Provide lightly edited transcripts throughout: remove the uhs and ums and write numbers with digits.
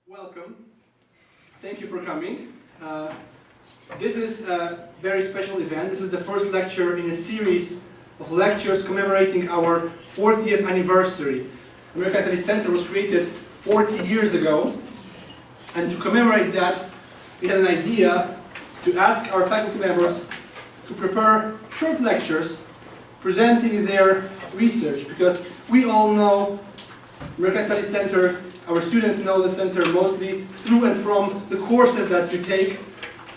Welcome. Thank you for coming. This is a very special event. This is the first lecture in a series of lectures commemorating our 40th anniversary. American Studies Center was created 40 years ago, and to commemorate that, we had an idea to ask our faculty members to prepare short lectures presenting their research, because we all know American Studies Center. Our students know the center mostly through and from the courses that you take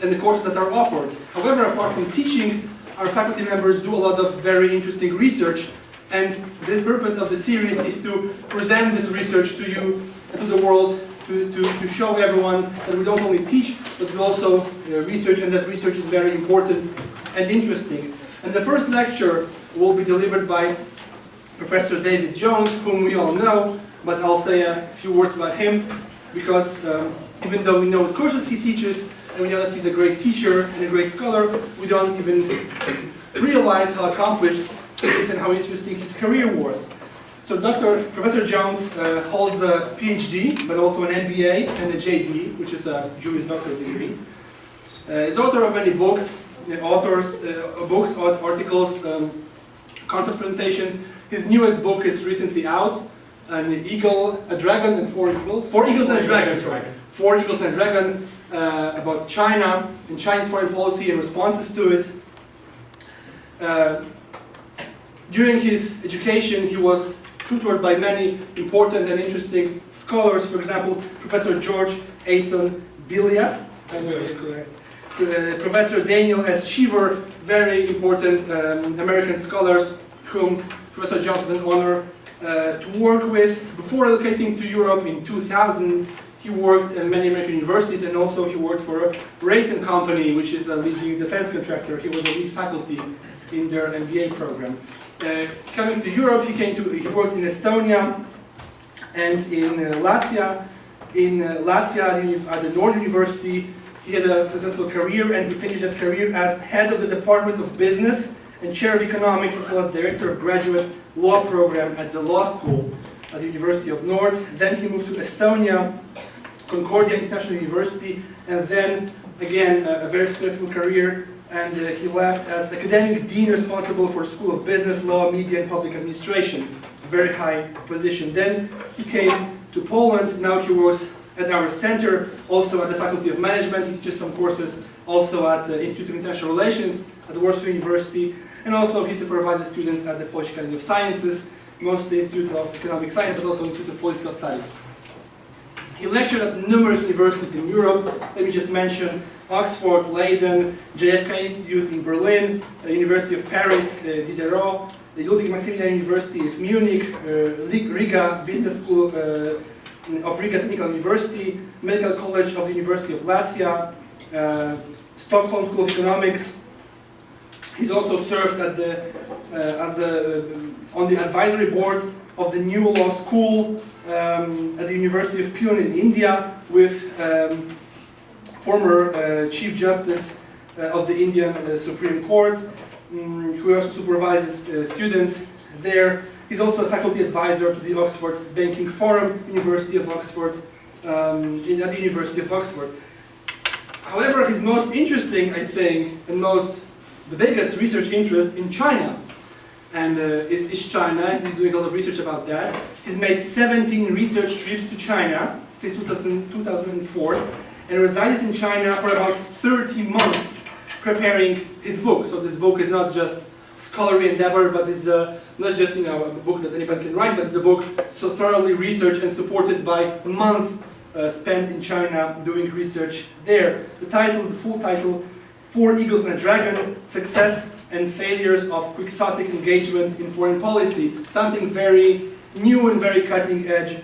and the courses that are offered. However, apart from teaching, our faculty members do a lot of very interesting research, and the purpose of the series is to present this research to you and to the world, to show everyone that we don't only teach, but we also research, and that research is very important and interesting. And the first lecture will be delivered by Professor David Jones, whom we all know, but I'll say a few words about him, because even though we know what courses he teaches, and we know that he's a great teacher and a great scholar, we don't even realize how accomplished he is and how interesting his career was. So Professor Jones holds a PhD, but also an MBA and a JD, which is a Juris Doctor degree. He's author of many books, articles, conference presentations. His newest book is recently out, a dragon and four eagles. Four eagles and a dragon, sorry. Four eagles and a dragon, about China and Chinese foreign policy and responses to it. During his education, he was tutored by many important and interesting scholars. For example, Professor George Athan Bilias, I know that's correct. Professor Daniel S. Cheever, very important American scholars whom Professor Jones had an honor to work with. Before relocating to Europe in 2000, he worked at many American universities, and also he worked for Raytheon Company, which is a leading defense contractor. He was a lead faculty in their MBA program. Coming to Europe, he worked in Estonia and in Latvia. In Latvia, at the Nord University, he had a successful career, and he finished that career as head of the Department of Business and chair of economics, as well as director of graduate law program at the law school at the University of Nord. Then he moved to Estonia, Concordia International University, and then again a very successful career, and he left as academic dean responsible for School of Business, Law, Media and Public Administration. It's a very high position. Then he came to Poland. Now he works at our center, also at the Faculty of Management. He teaches some courses also at the Institute of International Relations at the Warsaw University, and also he supervises students at the Polish Academy of Sciences, mostly Institute of Economic Science, but also Institute of Political Studies. He lectured at numerous universities in Europe. Let me just mention Oxford, Leiden, JFK Institute in Berlin, the University of Paris, Diderot, the Ludwig Maximilian University of Munich, Riga Business School of Riga Technical University, Medical College of the University of Latvia, Stockholm School of Economics. He's also served at on the advisory board of the new law school at the University of Pune in India, with former Chief Justice of the Indian Supreme Court, who also supervises students there. He's also a faculty advisor to the Oxford Banking Forum, University of Oxford, at the University of Oxford. However, his most interesting, I think, and the biggest research interest in China, and is China. He's doing a lot of research about that. He's made 17 research trips to China since 2004, and resided in China for about 30 months preparing his book. So this book is not just scholarly endeavor, but it's not just a book that anybody can write, but it's a book so thoroughly researched and supported by months spent in China doing research there. The full title, Four Eagles and a Dragon, Success and Failures of Quixotic Engagement in Foreign Policy. Something very new and very cutting-edge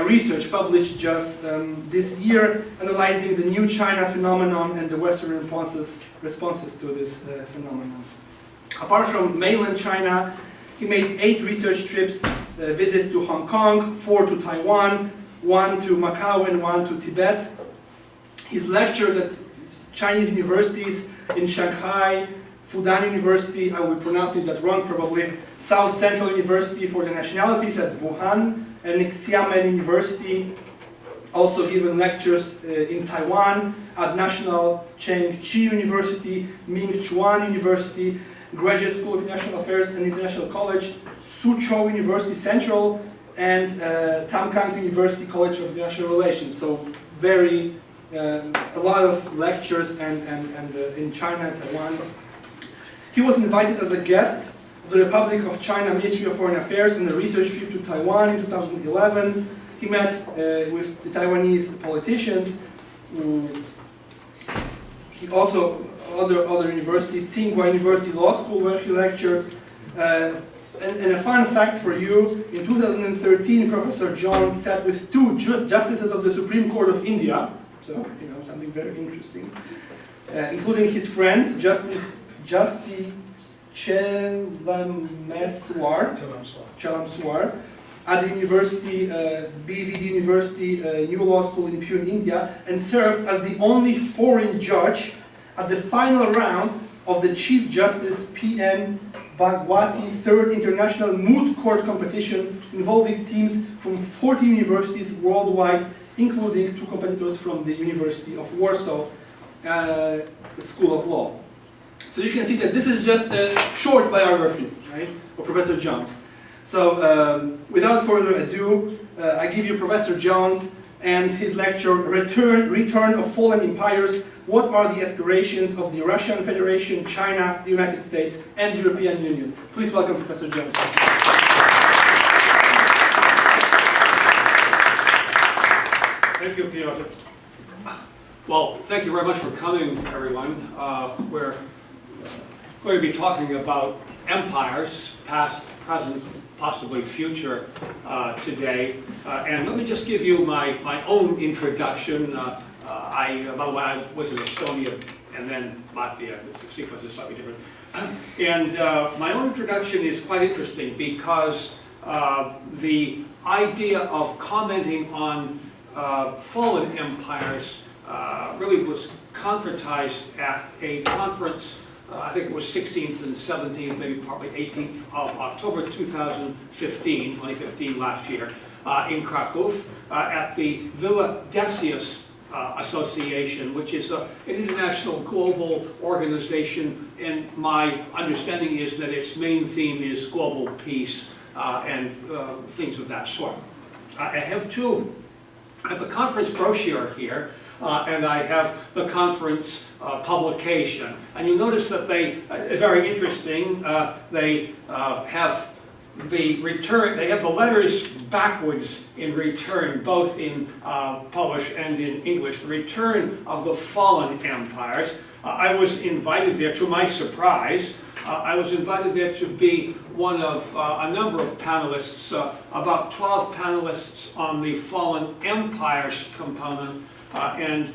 research published just this year, analyzing the new China phenomenon and the Western responses to this phenomenon. Apart from mainland China, he made 8 research trips, visits to Hong Kong, 4 to Taiwan, 1 to Macau, and 1 to Tibet. He's lectured at Chinese universities in Shanghai, Fudan University, I will be pronouncing that wrong probably, South Central University for the Nationalities at Wuhan, and Xiamen University also given lectures in Taiwan at National Cheng Chi University, Ming Chuan University, Graduate School of International Affairs and International College, Suzhou University Central, and Tamkang University College of International Relations. So very, a lot of lectures and in China and Taiwan. He was invited as a guest of the Republic of China Ministry of Foreign Affairs on a research trip to Taiwan in 2011. He met with the Taiwanese politicians. He also, other university, Tsinghua University Law School, where he lectured. And a fun fact for you, in 2013, Professor Jones sat with two justices of the Supreme Court of India, so, you know, something very interesting, including his friend, Justice Chalamswar, at the university, BVD University, New Law School in Pune, India, and served as the only foreign judge at the final round of the Chief Justice P.N. Bhagwati Third International Moot Court Competition involving teams from 40 universities worldwide, including two competitors from the University of Warsaw School of Law. So you can see that this is just a short biography, right, of Professor Jones. So without further ado, I give you Professor Jones and his lecture, Return of Fallen Empires, What are the Aspirations of the Russian Federation, China, the United States, and the European Union? Please welcome Professor Jones. Thank you, Piotr. Well, thank you very much for coming, everyone. We're going to be talking about empires, past, present, possibly future today. And let me just give you my own introduction. By the way, I was in Estonia and then Latvia. The sequence is slightly different. And my own introduction is quite interesting because the idea of commenting on fallen empires really was concretized at a conference, I think it was 16th and 17th, maybe probably 18th of October 2015, last year, in Krakow, at the Villa Decius Association, which is an international global organization, and my understanding is that its main theme is global peace and things of that sort. I have the conference brochure here, and I have the conference publication. And you notice that they, very interesting, they have the letters backwards in return, both in Polish and in English, the return of the fallen empires. I was invited there, to my surprise, I was invited there to be one of a number of panelists, about 12 panelists on the fallen empires component, and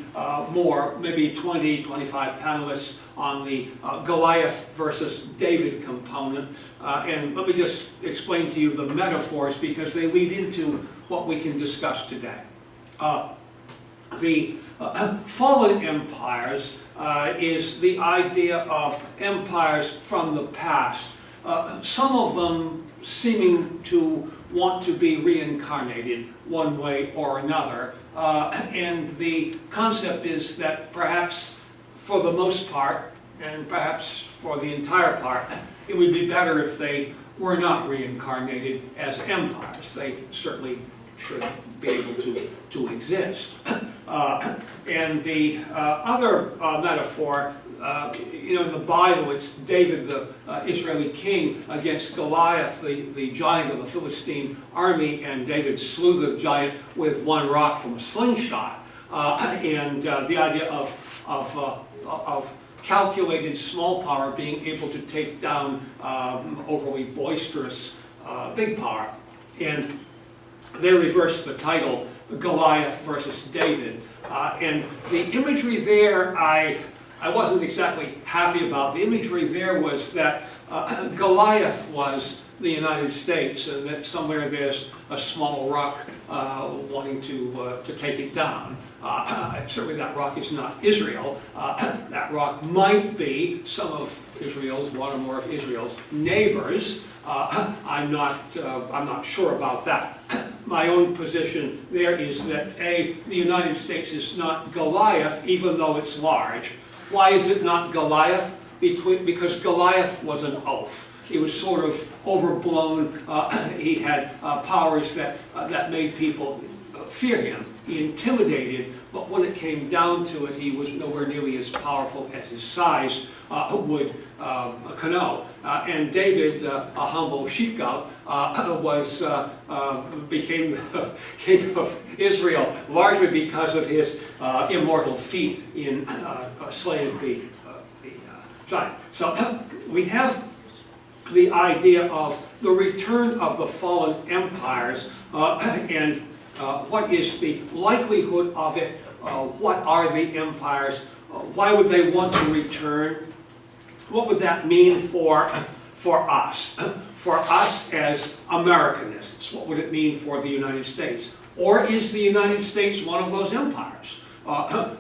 more, maybe 20, 25 panelists on the Goliath versus David component. And let me just explain to you the metaphors because they lead into what we can discuss today. The fallen empires is the idea of empires from the past, some of them seeming to want to be reincarnated one way or another. And the concept is that perhaps for the most part, and perhaps for the entire part, it would be better if they were not reincarnated as empires. They certainly should be able to exist. And the other metaphor, in the Bible, it's David, the Israeli king, against Goliath, the giant of the Philistine army, and David slew the giant with one rock from a slingshot. And the idea of calculated small power being able to take down overly boisterous big power. And they reversed the title, Goliath versus David. And the imagery there, I wasn't exactly happy about. The imagery there was that Goliath was the United States, and that somewhere there's a small rock wanting to take it down. Certainly that rock is not Israel. That rock might be some of Israel's, one or more of Israel's neighbors. I'm not sure about that. my own position there is that A, the United States is not Goliath, even though it's large. Why is it not Goliath? Because Goliath was an oaf. He was sort of overblown. He had powers that made people fear him. He intimidated, but when it came down to it, he was nowhere nearly as powerful as his size would connote. And David, a humble sheepgoat, became king of Israel largely because of his immortal feat in slaying the giant. So we have the idea of the return of the fallen empires and what is the likelihood of it? What are the empires? Why would they want to return? What would that mean for us? For us as Americanists, what would it mean for the United States? Or is the United States one of those empires?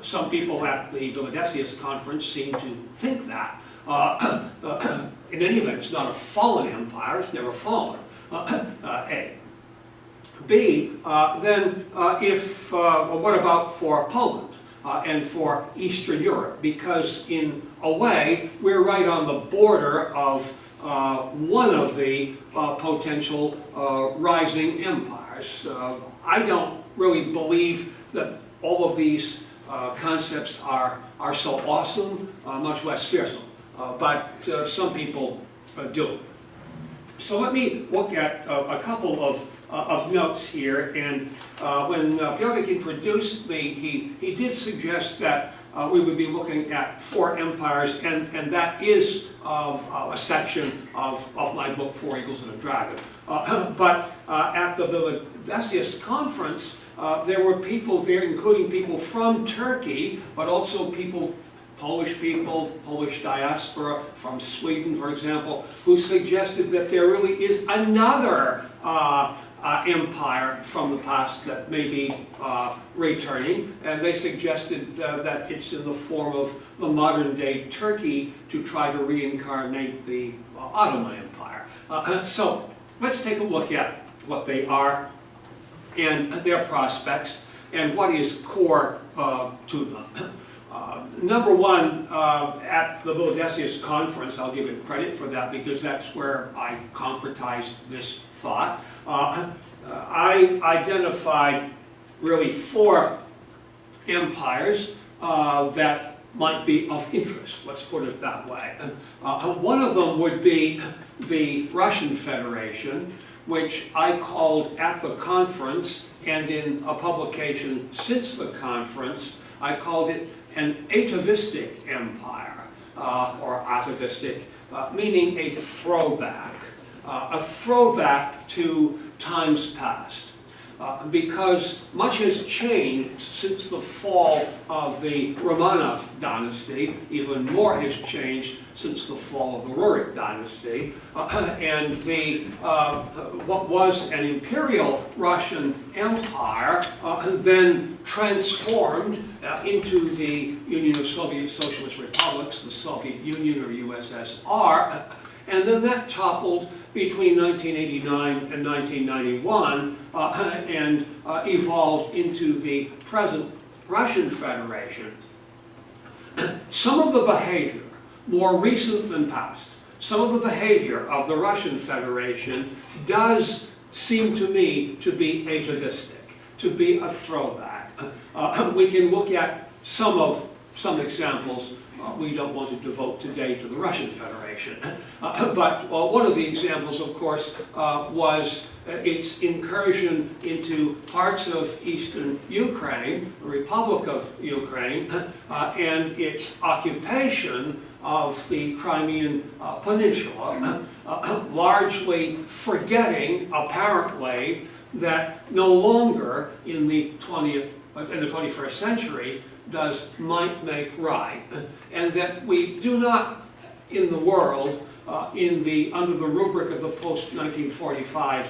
Some people at the Villadesius conference seem to think that. In any event, it's not a fallen empire, it's never fallen. A. B, then what about for Poland and for Eastern Europe? Because in a way, we're right on the border of one of the potential rising empires. I don't really believe that all of these concepts are so awesome, much less fearsome, but some people do. So let me look at a couple of notes here, and when Björk introduced me, he did suggest that we would be looking at 4 empires, and that is a section of my book, 4 Eagles and a Dragon. But at the Villadesius conference, there were people there, including people from Turkey, but also Polish people, Polish diaspora, from Sweden, for example, who suggested that there really is another empire from the past that may be returning, and they suggested that it's in the form of the modern-day Turkey to try to reincarnate the Ottoman Empire. So let's take a look at what they are and their prospects and what is core to them. Number one, at the Villadesius conference, I'll give it credit for that because that's where I concretized this thought. I identified really 4 empires that might be of interest, let's put it that way. One of them would be the Russian Federation, which I called at the conference, and in a publication since the conference, I called it an atavistic empire, or atavistic, meaning a throwback to times past. Because much has changed since the fall of the Romanov dynasty, even more has changed since the fall of the Rurik dynasty, and what was an imperial Russian empire then transformed into the Union of Soviet Socialist Republics, the Soviet Union or USSR, and then that toppled between 1989 and 1991 and evolved into the present Russian Federation. Some of the behavior, more recent than past, some of the behavior of the Russian Federation does seem to me to be atavistic, to be a throwback. We can look at some examples. We don't want to devote today to the Russian Federation. But one of the examples, of course, was its incursion into parts of eastern Ukraine, the Republic of Ukraine, and its occupation of the Crimean Peninsula, largely forgetting, apparently, that no longer in the 21st century does might make right, and that we do not in the world, under the rubric of the post-1945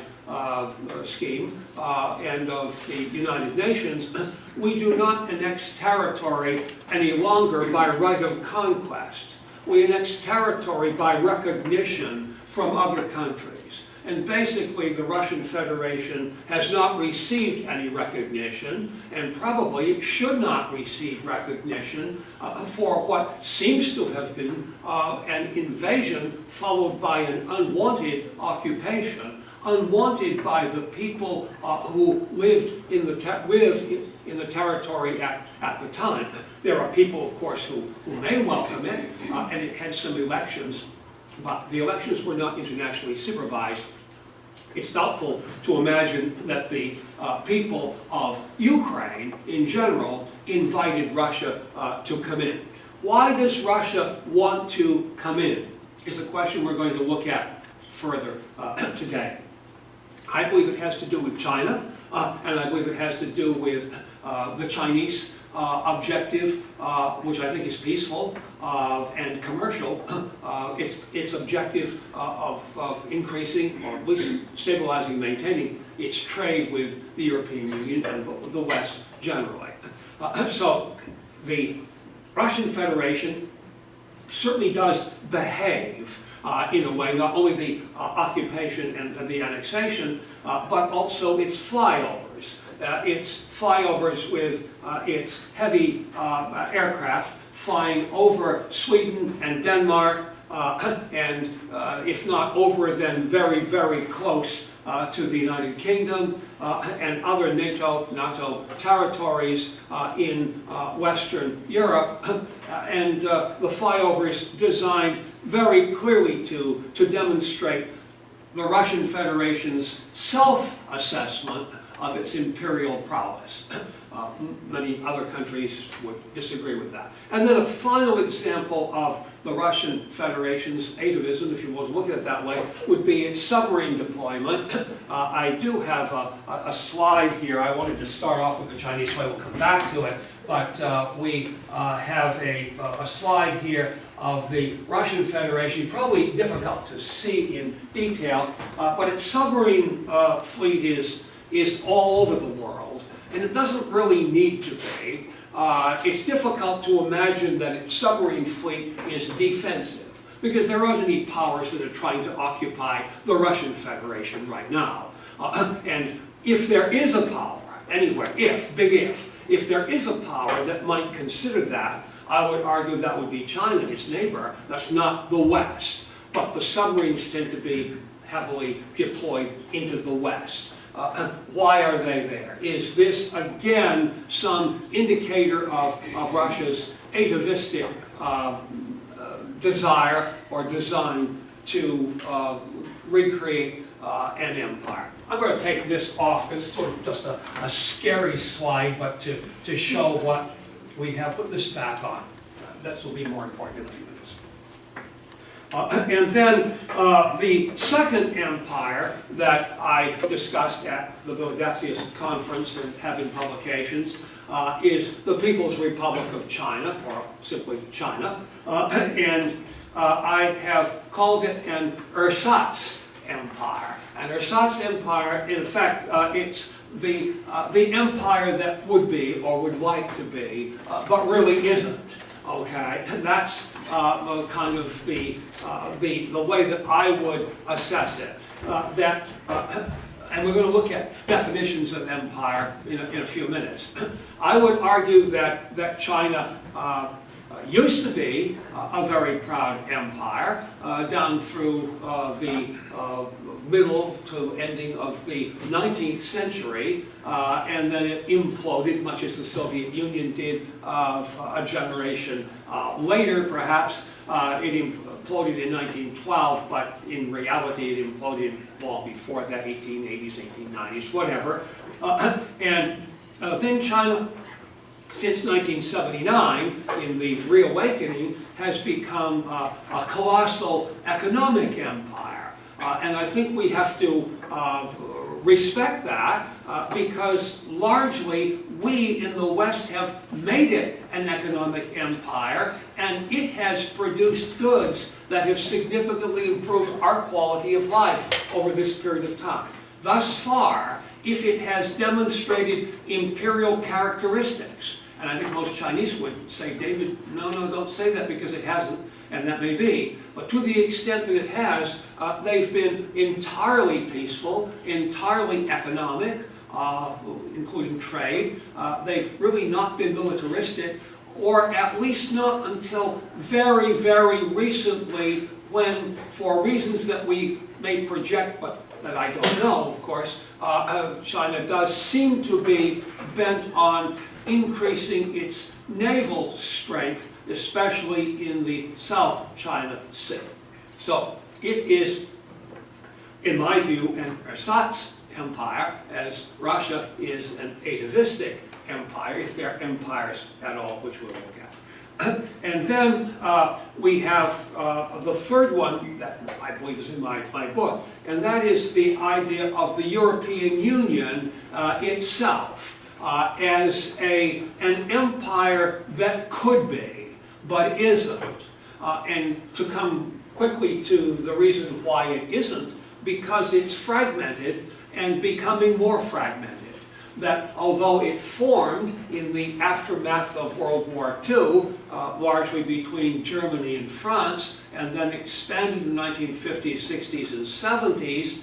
scheme and of the United Nations, we do not annex territory any longer by right of conquest. We annex territory by recognition from other countries. And basically, the Russian Federation has not received any recognition, and probably should not receive recognition for what seems to have been an invasion followed by an unwanted occupation, unwanted by the people who lived in the territory at the time. There are people, of course, who may welcome it, and it had some elections, but the elections were not internationally supervised. It's doubtful to imagine that the people of Ukraine, in general, invited Russia to come in. Why does Russia want to come in is a question we're going to look at further today. I believe it has to do with China, and I believe it has to do with the Chinese objective, which I think is peaceful and commercial. Its objective of increasing, or at least stabilizing, maintaining its trade with the European Union and the West generally. So the Russian Federation certainly does behave in a way, not only the occupation and the annexation, but also its flyovers. Its flyovers with its heavy aircraft flying over Sweden and Denmark, and if not over, then very, very close to the United Kingdom and other NATO territories in Western Europe, and the flyovers designed very clearly to demonstrate the Russian Federation's self-assessment of its imperial prowess. Many other countries would disagree with that. And then a final example of the Russian Federation's atavism, if you want to look at it that way, would be its submarine deployment. I do have a slide here. I wanted to start off with the Chinese, so I will come back to it. But we have a slide here of the Russian Federation, probably difficult to see in detail, but its submarine fleet is all over the world, and it doesn't really need to be. It's difficult to imagine that its submarine fleet is defensive, because there aren't any powers that are trying to occupy the Russian Federation right now. And if there is a power anywhere, if there is a power that might consider that, I would argue that would be China, its neighbor. That's not the West. But the submarines tend to be heavily deployed into the West. Why are they there? Is this, again, some indicator of Russia's atavistic desire or design to recreate an empire? I'm going to take this off because it's sort of just a scary slide, but to show what we have. Put this back on. This will be more important in a few minutes. And then the second empire that I discussed at the Vilnius Conference and having publications is the People's Republic of China, or simply China. And I have called it an ersatz empire. An ersatz empire, in fact, it's the empire that would be or would like to be, but really isn't. Okay, and that's kind of the way that I would assess it. And we're going to look at definitions of empire in a few minutes. I would argue that China used to be a very proud empire down through the middle to ending of the 19th century, and then it imploded, much as the Soviet Union did a generation later, perhaps. It imploded in 1912, but in reality it imploded long before that, 1880s, 1890s, whatever. And then China, since 1979, in the reawakening, has become a colossal economic empire. And I think we have to respect that because largely we in the West have made it an economic empire, and it has produced goods that have significantly improved our quality of life over this period of time. Thus far, if it has demonstrated imperial characteristics, and I think most Chinese would say, David, no, don't say that, because it hasn't. and that may be. But to the extent that it has, they've been entirely peaceful, entirely economic, including trade. They've really not been militaristic, or at least not until very, very recently, when, for reasons that we may project, but that I don't know, of course, China does seem to be bent on increasing its naval strength, especially in the South China Sea. So it is, in my view, an ersatz empire, as Russia is an atavistic empire, if they're empires at all, which we'll look at. And then we have the third one that I believe is in my book, and that is the idea of the European Union itself as an empire that could be, but isn't. And to come quickly to the reason why it isn't, because it's fragmented and becoming more fragmented. That although it formed in the aftermath of World War II, largely between Germany and France, and then expanded in the 1950s, 60s, and 70s,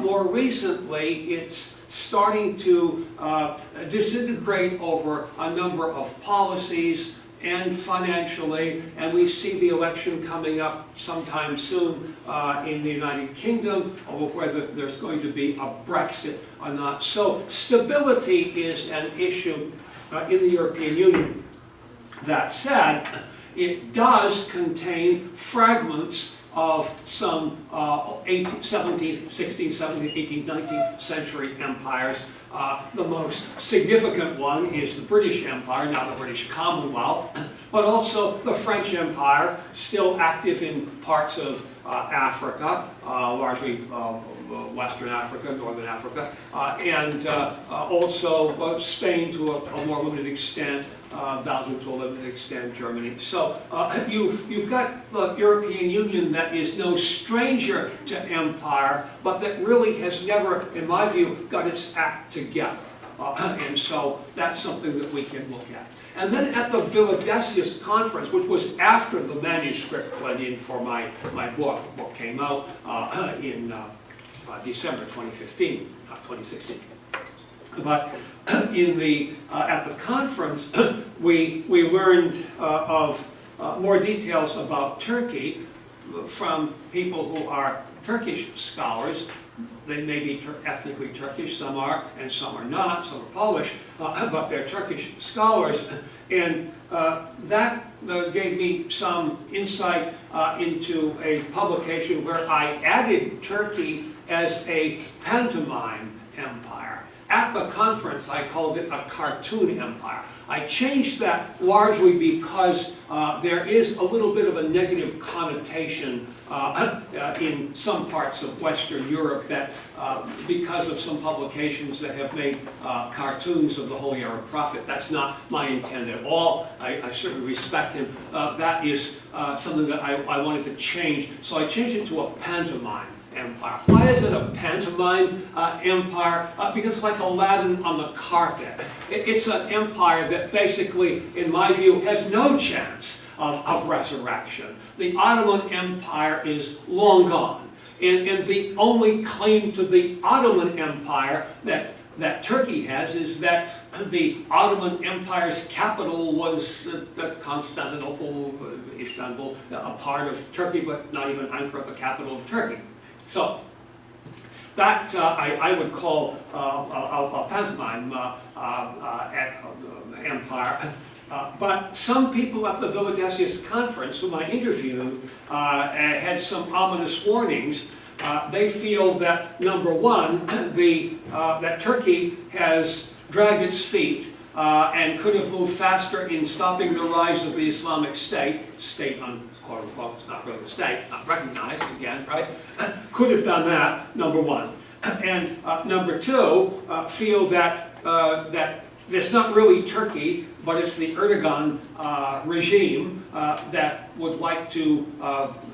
more recently it's starting to disintegrate over a number of policies and financially, and we see the election coming up sometime soon in the United Kingdom over whether there's going to be a Brexit or not. So stability is an issue in the European Union. That said, it does contain fragments of some 17th, 16th, 17th, 18th, 19th century empires. The most significant one is the British Empire, now the British Commonwealth, but also the French Empire, still active in parts of Africa, largely Western Africa, Northern Africa, and also Spain to a more limited extent, Belgium to a limited extent, Germany. So you've got the European Union that is no stranger to empire, but that really has never, in my view, got its act together. And so that's something that we can look at. And then at the Villadesius conference, which was after the manuscript went in for my book, the book came out in December 2015, not 2016. But in the at the conference, we learned of more details about Turkey from people who are Turkish scholars. They may be ethnically Turkish, some are, and some are not, some are Polish, but they're Turkish scholars. And that gave me some insight into a publication where I added Turkey as a pantomime empire. At the conference, I called it a cartoon empire. I changed that largely because there is a little bit of a negative connotation in some parts of Western Europe that because of some publications that have made cartoons of the Holy Arab Prophet. That's not my intent at all. I certainly respect him. That is something that I wanted to change. So I changed it to a pantomime empire. Why is it a pantomime empire? Because like Aladdin on the carpet. It's an empire that basically, in my view, has no chance of resurrection. The Ottoman Empire is long gone. And the only claim to the Ottoman Empire that Turkey has is that the Ottoman Empire's capital was Constantinople, Istanbul, a part of Turkey, but not even Ankara, the capital of Turkey. So that I would call a pantomime empire. But some people at the Villadesius conference, whom I interviewed, had some ominous warnings. They feel that, number one, that Turkey has dragged its feet and could have moved faster in stopping the rise of the Islamic State, quote unquote, it's not really a state, not recognized again, right? Could have done that, number one. And number two, feel that it's not really Turkey, but it's the Erdogan regime that would like to,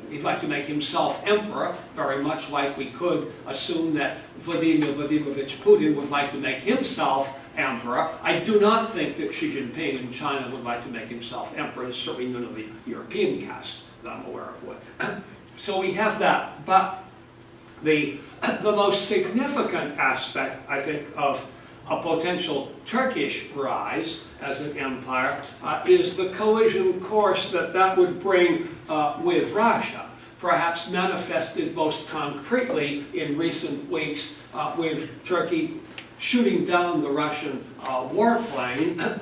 he'd like to make himself emperor, very much like we could assume that Vladimir Vladimirovich Putin would like to make himself emperor. I do not think that Xi Jinping in China would like to make himself emperor, and certainly none of the European caste that I'm aware of would. So we have that, but the most significant aspect, I think, of a potential Turkish rise as an empire is the collision course that would bring with Russia, perhaps manifested most concretely in recent weeks with Turkey shooting down the Russian warplane,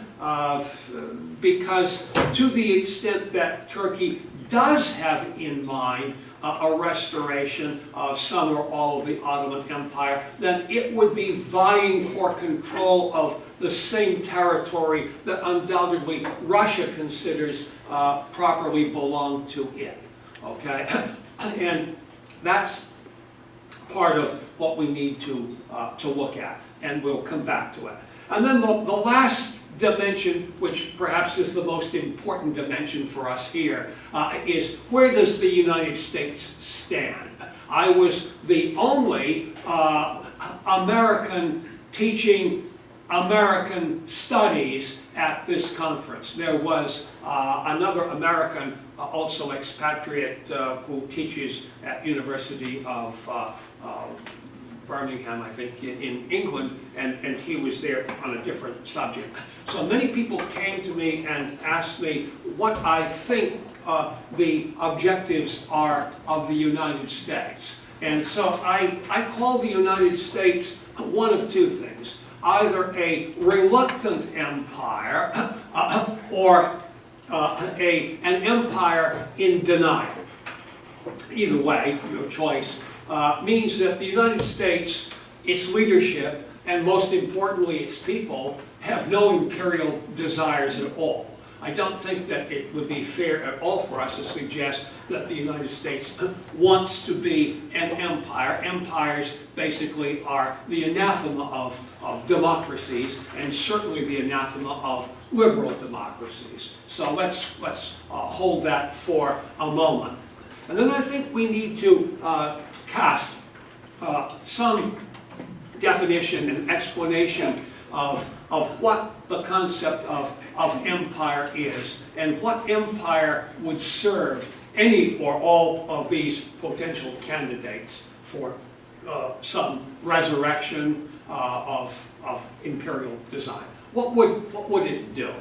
because to the extent that Turkey does have in mind a restoration of some or all of the Ottoman Empire, then it would be vying for control of the same territory that undoubtedly Russia considers properly belong to it. Okay, and that's part of what we need to look at, and we'll come back to it. And then the last dimension, which perhaps is the most important dimension for us here, is where does the United States stand? I was the only American teaching American studies at this conference. There was another American, also expatriate, who teaches at University of Birmingham, I think, in England, and he was there on a different subject. So many people came to me and asked me what I think the objectives are of the United States. And so I call the United States one of two things: either a reluctant empire or an empire in denial. Either way, your choice. Means that the United States, its leadership, and most importantly its people, have no imperial desires at all. I don't think that it would be fair at all for us to suggest that the United States wants to be an empire. Empires basically are the anathema of democracies, and certainly the anathema of liberal democracies. So let's hold that for a moment. And then I think we need to cast some definition and explanation of what the concept of empire is, and what empire would serve any or all of these potential candidates for some resurrection of imperial design. What would it do?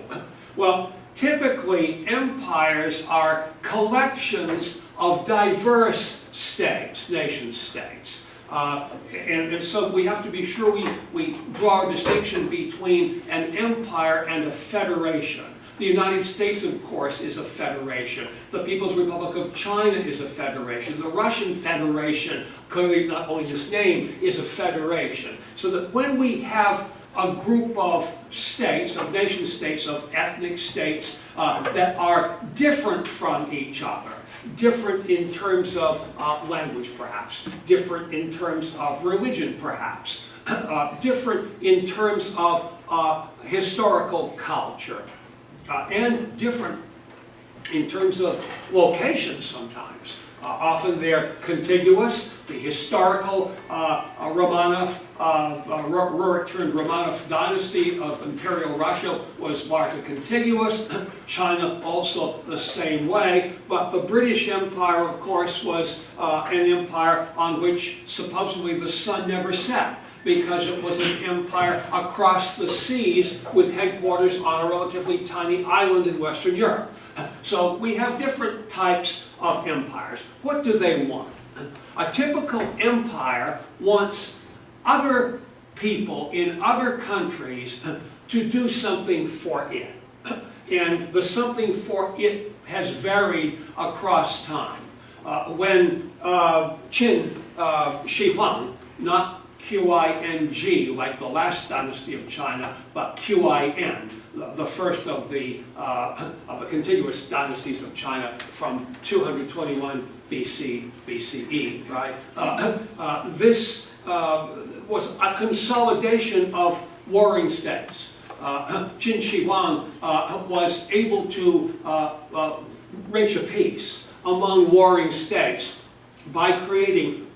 Well, typically empires are collections of diverse states, nation-states. And so we have to be sure we draw a distinction between an empire and a federation. The United States, of course, is a federation. The People's Republic of China is a federation. The Russian Federation, clearly not only this name, is a federation. So that when we have a group of states, of nation-states, of ethnic states that are different from each other, different in terms of language perhaps, different in terms of religion perhaps, different in terms of historical culture, and different in terms of location sometimes. Often they're contiguous. The historical Romanov, Rurik turned Romanov dynasty of Imperial Russia was largely contiguous. China also the same way. But the British Empire, of course, was an empire on which supposedly the sun never set, because it was an empire across the seas with headquarters on a relatively tiny island in Western Europe. So we have different types of empires. What do they want? A typical empire wants other people in other countries to do something for it. And the something for it has varied across time. When Qin Shi Huang, not Qing like the last dynasty of China, but Qin, the first of the contiguous dynasties of China from 221 BCE, right? This was a consolidation of warring states. Qin Shi Huang was able to reach a peace among warring states by creating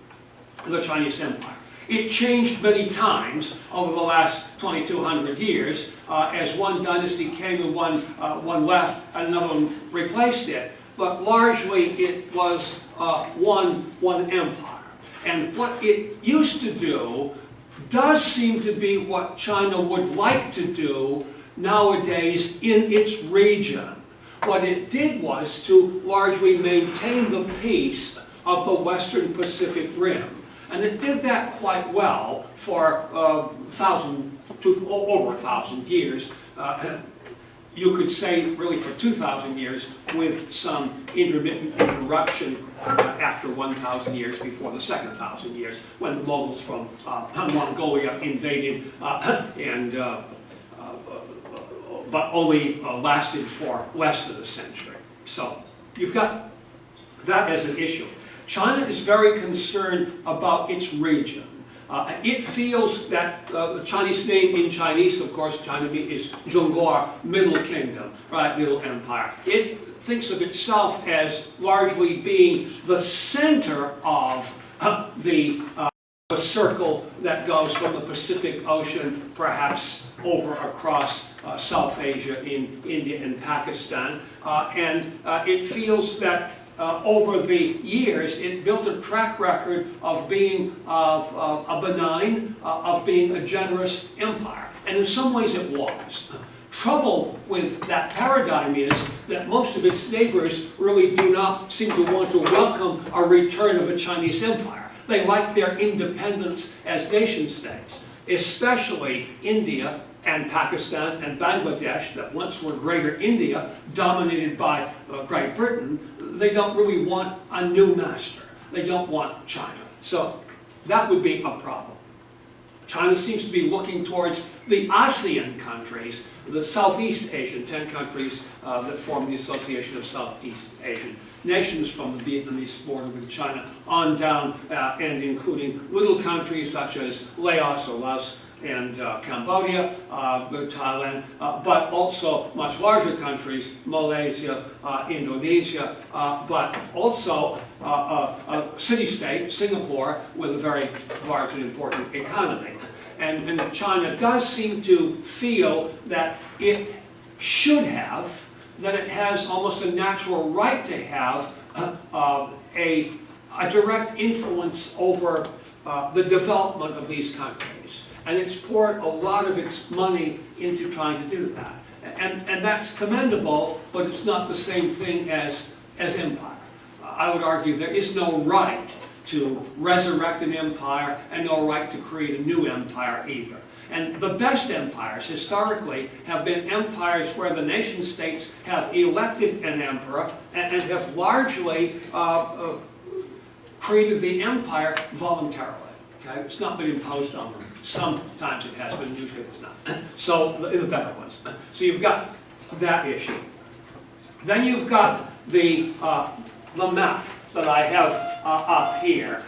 the Chinese Empire. It changed many times over the last 2,200 years as one dynasty came and one left and another one replaced it. but largely it was one empire. And what it used to do does seem to be what China would like to do nowadays in its region. What it did was to largely maintain the peace of the Western Pacific Rim. And it did that quite well for over 1,000 years. You could say really for 2,000 years with some intermittent interruption after 1,000 years before the second 1,000 years when the Mongols from Mongolia invaded but only lasted for less than a century. So you've got that as an issue. China is very concerned about its region. It feels that the Chinese name in Chinese, of course, China is Zhongguo, Middle Kingdom, right, Middle Empire. It thinks of itself as largely being the center of the circle that goes from the Pacific Ocean, perhaps over across South Asia in India and Pakistan. And it feels that over the years, it built a track record of being a benign, of being a generous empire. And in some ways it was. Trouble with that paradigm is that most of its neighbors really do not seem to want to welcome a return of a Chinese empire. They like their independence as nation states, especially India and Pakistan and Bangladesh, that once were Greater India, dominated by Great Britain. They don't really want a new master. They don't want China. So that would be a problem. China seems to be looking towards the ASEAN countries, the Southeast Asian, 10 countries that form the Association of Southeast Asian Nations, from the Vietnamese border with China on down, and including little countries such as Laos or Laos and Cambodia, Thailand, but also much larger countries, Malaysia, Indonesia, but also a city-state, Singapore, with a very large and important economy. And China does seem to feel that it should have, that it has almost a natural right to have a direct influence over the development of these countries. And it's poured a lot of its money into trying to do that. And that's commendable, but it's not the same thing as empire. I would argue there is no right to resurrect an empire and no right to create a new empire either. And the best empires, historically, have been empires where the nation states have elected an emperor and have largely created the empire voluntarily. Okay? It's not been imposed on them. Sometimes it has, but usually it's not. So, in the better ones. So you've got that issue. Then you've got the map that I have up here.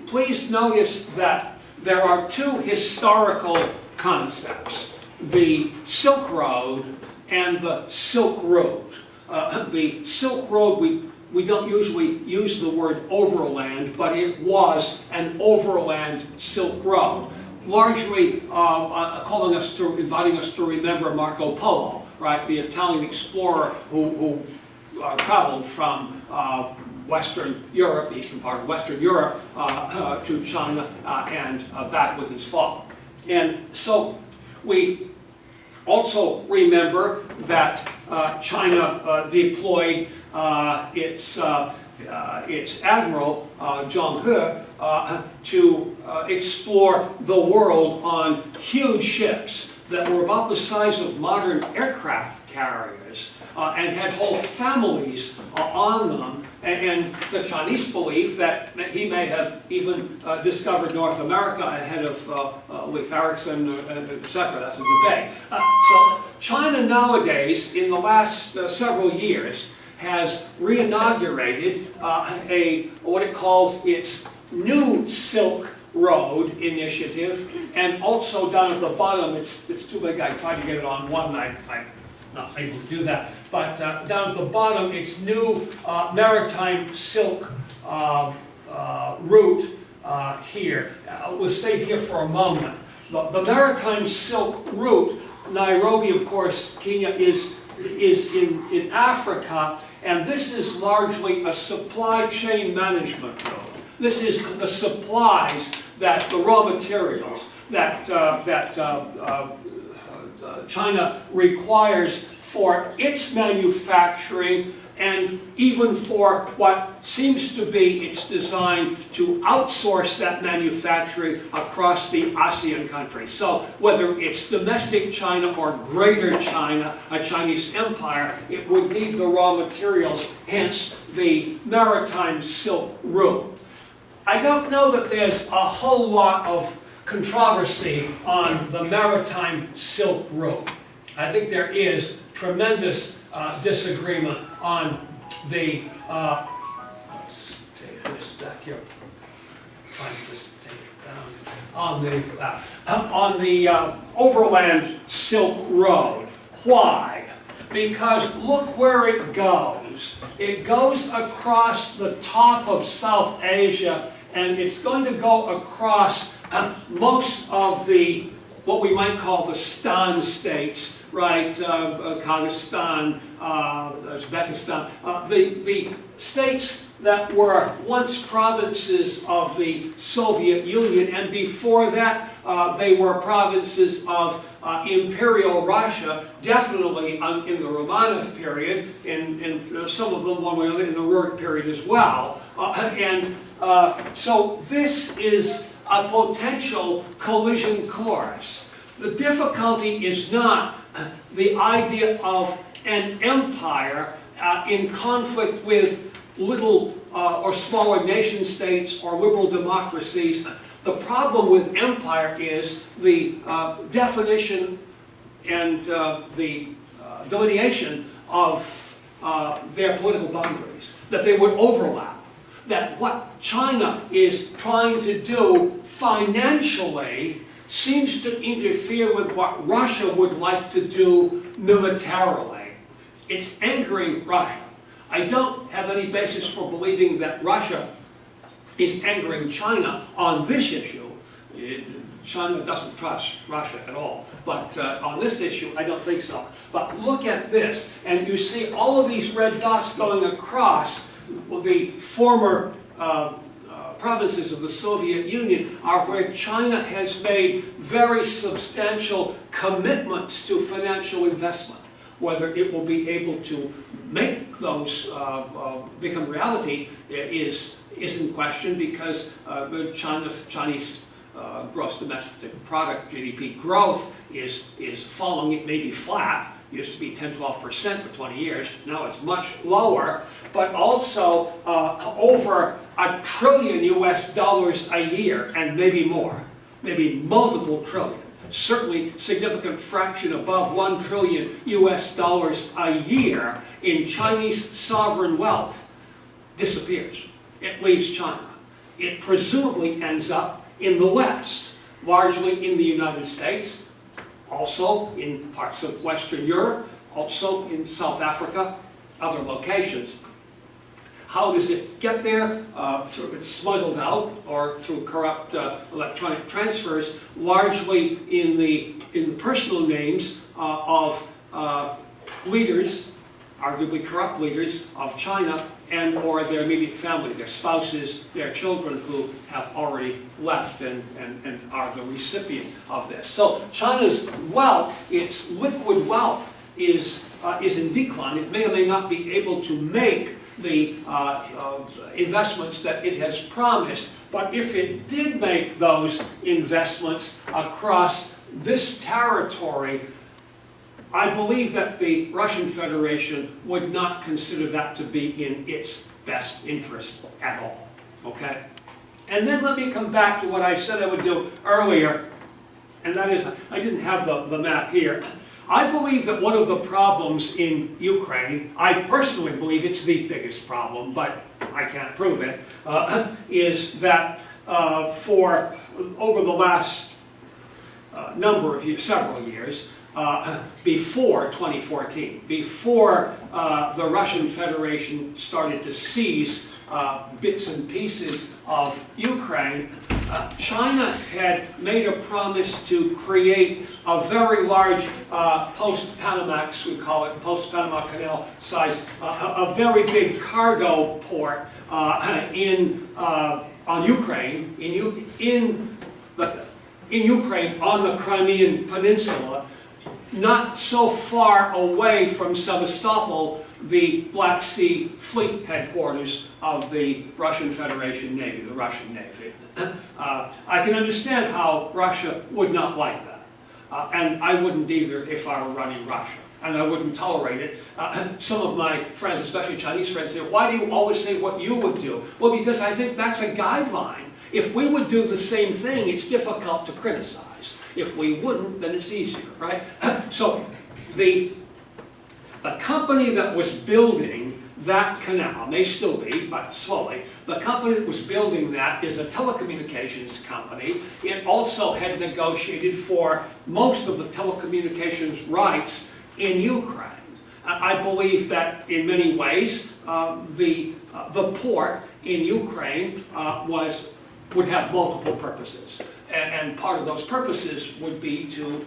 Please notice that there are two historical concepts: the Silk Road and the Silk Road. The Silk Road, we don't usually use the word overland, but it was an overland Silk Road, largely inviting us to remember Marco Polo, right? The Italian explorer who traveled from Western Europe, the eastern part of Western Europe, to China and back with his father. And so we also remember that China deployed its admiral, Zhang He, to explore the world on huge ships that were about the size of modern aircraft carriers and had whole families on them. And the Chinese belief that he may have even discovered North America ahead of Leif Erikson, etc. That's a debate. So China nowadays, in the last several years, has reinaugurated what it calls its New Silk Road initiative, and also down at the bottom, it's too big, I tried to get it on one night, I'm not able to do that, but down at the bottom, it's New Maritime Silk Route here. We'll stay here for a moment. The Maritime Silk Route, Nairobi, of course, Kenya, is is in Africa, and this is largely a supply chain management road. This is the supplies, that the raw materials that China requires for its manufacturing, and even for what seems to be its design to outsource that manufacturing across the ASEAN countries. So whether it's domestic China or greater China, a Chinese empire, it would need the raw materials, hence the maritime Silk Route. I don't know that there's a whole lot of controversy on the maritime Silk Route. I think there is tremendous disagreement on the, let's take this back here, trying to just take it down, on the overland Silk Road. Why? Because look where it goes. It goes across the top of South Asia, and it's going to go across most of the, what we might call the Stan states, right? Kazakhstan, Uzbekistan, the states that were once provinces of the Soviet Union, and before that they were provinces of imperial Russia, definitely in the Romanov period, and some of them one way or another in the Rurik period as well. So this is a potential collision course. The difficulty is not the idea of an empire in conflict with little or smaller nation states or liberal democracies. The problem with empire is the definition and the delineation of their political boundaries, that they would overlap. That what China is trying to do financially seems to interfere with what Russia would like to do militarily. It's angering Russia. I don't have any basis for believing that Russia is angering China on this issue. China doesn't trust Russia at all. But on this issue, I don't think so. But look at this, and you see all of these red dots going across the former provinces of the Soviet Union are where China has made very substantial commitments to financial investment. Whether it will be able to make those become reality is in question, because Chinese gross domestic product, GDP growth, is falling. It may be flat. It used to be 10–12% for 20 years. Now it's much lower, but also over $1 trillion a year, and maybe more, maybe multiple trillion. Certainly significant fraction above $1 trillion a year in Chinese sovereign wealth disappears. It leaves China. It presumably ends up in the West, largely in the United States, also in parts of Western Europe, also in South Africa, other locations. How does it get there? It's smuggled out or through corrupt electronic transfers, largely in the personal names of leaders, arguably corrupt leaders of China, and or their immediate family, their spouses, their children who have already left and are the recipient of this. So China's wealth, its liquid wealth, is in decline. It may or may not be able to make the investments that it has promised, but if it did make those investments across this territory, I believe that the Russian Federation would not consider that to be in its best interest at all, okay? And then let me come back to what I said I would do earlier, and that is, I didn't have the map here. I believe that one of the problems in Ukraine, I personally believe it's the biggest problem, but I can't prove it, is that for over the last number of years, several years, before 2014, before the Russian Federation started to seize bits and pieces of Ukraine, China had made a promise to create a very large post-Panamax, we call it, post-Panama Canal size, a very big cargo port on Ukraine, in Ukraine on the Crimean Peninsula, not so far away from Sevastopol, the Black Sea Fleet headquarters of the Russian Federation Navy, the Russian Navy. I can understand how Russia would not like that. And I wouldn't either if I were running Russia. And I wouldn't tolerate it. Some of my friends, especially Chinese friends, say, why do you always say what you would do? Well, because I think that's a guideline. If we would do the same thing, it's difficult to criticize. If we wouldn't, then it's easier, right? So the company that was building that canal, may still be, but slowly, the company that was building that is a telecommunications company. It also had negotiated for most of the telecommunications rights in Ukraine. I believe that in many ways the port in Ukraine would have multiple purposes. And part of those purposes would be to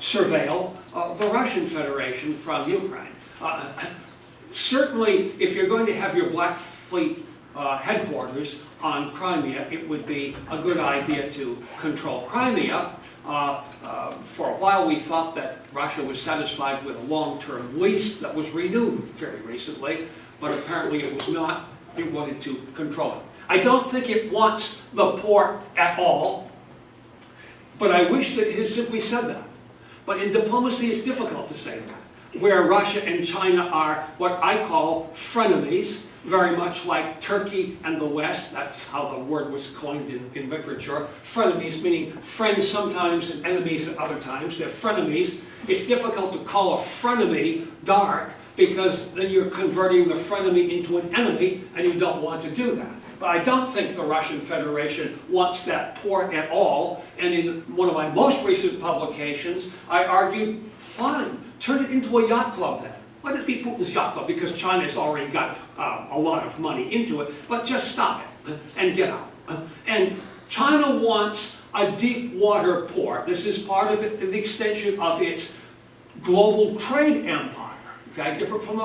surveil the Russian Federation from Ukraine. Certainly, if you're going to have your Black Fleet headquarters on Crimea, it would be a good idea to control Crimea. For a while we thought that Russia was satisfied with a long-term lease that was renewed very recently, but apparently it was not. It wanted to control it. I don't think it wants the port at all, but I wish that it had simply said that. But in diplomacy it's difficult to say that, where Russia and China are what I call frenemies, very much like Turkey and the West. That's how the word was coined in literature. Frenemies meaning friends sometimes and enemies at other times. They're frenemies. It's difficult to call a frenemy dark because then you're converting the frenemy into an enemy and you don't want to do that. But I don't think the Russian Federation wants that port at all. And in one of my most recent publications, I argued, fine, turn it into a yacht club then. Let it be Putin's yacht club, because China's already got a lot of money into it, but just stop it and get out. And China wants a deep water port. This is part of it, the extension of its global trade empire, okay? Different from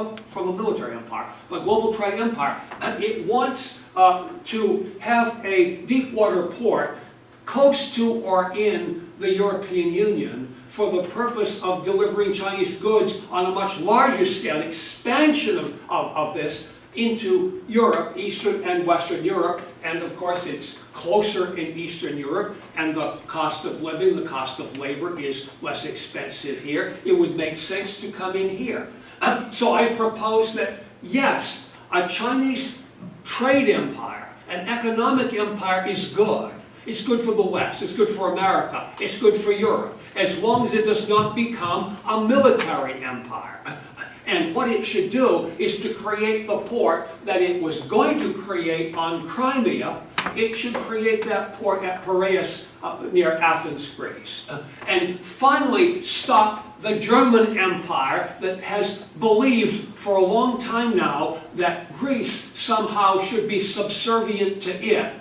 a military empire, but global trade empire. It wants to have a deep water port close to or in the European Union for the purpose of delivering Chinese goods on a much larger scale, expansion of this into Europe, Eastern and Western Europe, and of course it's closer in Eastern Europe, and the cost of living, the cost of labor is less expensive here. It would make sense to come in here. So I've proposed that, yes, a Chinese trade empire, an economic empire is good. It's good for the West, it's good for America, it's good for Europe, as long as it does not become a military empire. And what it should do is to create the port that it was going to create on Crimea. It should create that port at Piraeus near Athens, Greece. And finally stop the German Empire that has believed for a long time now that Greece somehow should be subservient to it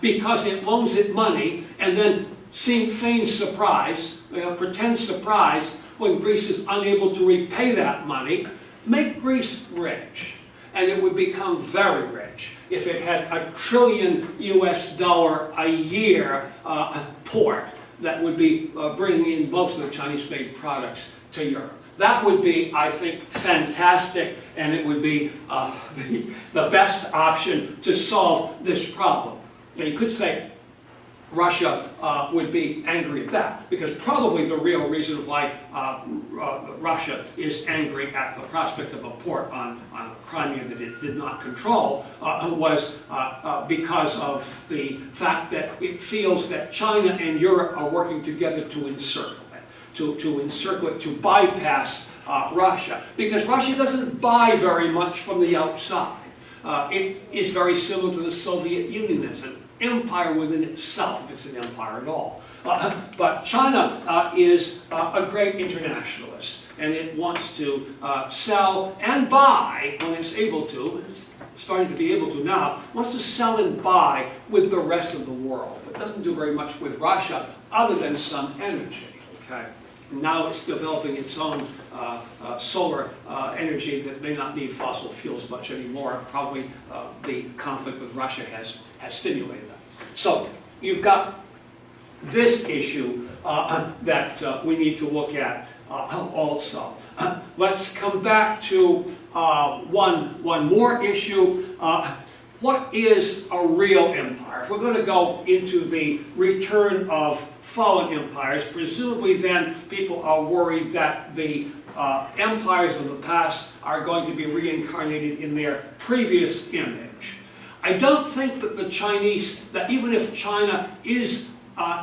because it loans it money and then feigns surprise, pretend surprise when Greece is unable to repay that money. Make Greece rich, and it would become very rich if it had $1 trillion a year port that would be bringing in most of the Chinese-made products to Europe. That would be, I think, fantastic, and it would be the best option to solve this problem. Now, you could say Russia would be angry at that, because probably the real reason why Russia is angry at the prospect of a port on Crimea that it did not control was because of the fact that it feels that China and Europe are working together to encircle it, to encircle it, to bypass Russia, because Russia doesn't buy very much from the outside. It is very similar to the Soviet Union. It's an empire within itself, if it's an empire at all. But China is a great internationalist, and it wants to sell and buy when it's able to. starting to be able to now, wants to sell and buy with the rest of the world. It doesn't do very much with Russia other than some energy, okay? Now it's developing its own solar energy that may not need fossil fuels much anymore. Probably the conflict with Russia has stimulated that. So you've got this issue that we need to look at also. Let's come back to one more issue. What is a real empire? If we're going to go into the return of fallen empires, presumably then people are worried that the empires of the past are going to be reincarnated in their previous image. I don't think that the Chinese, that even if China is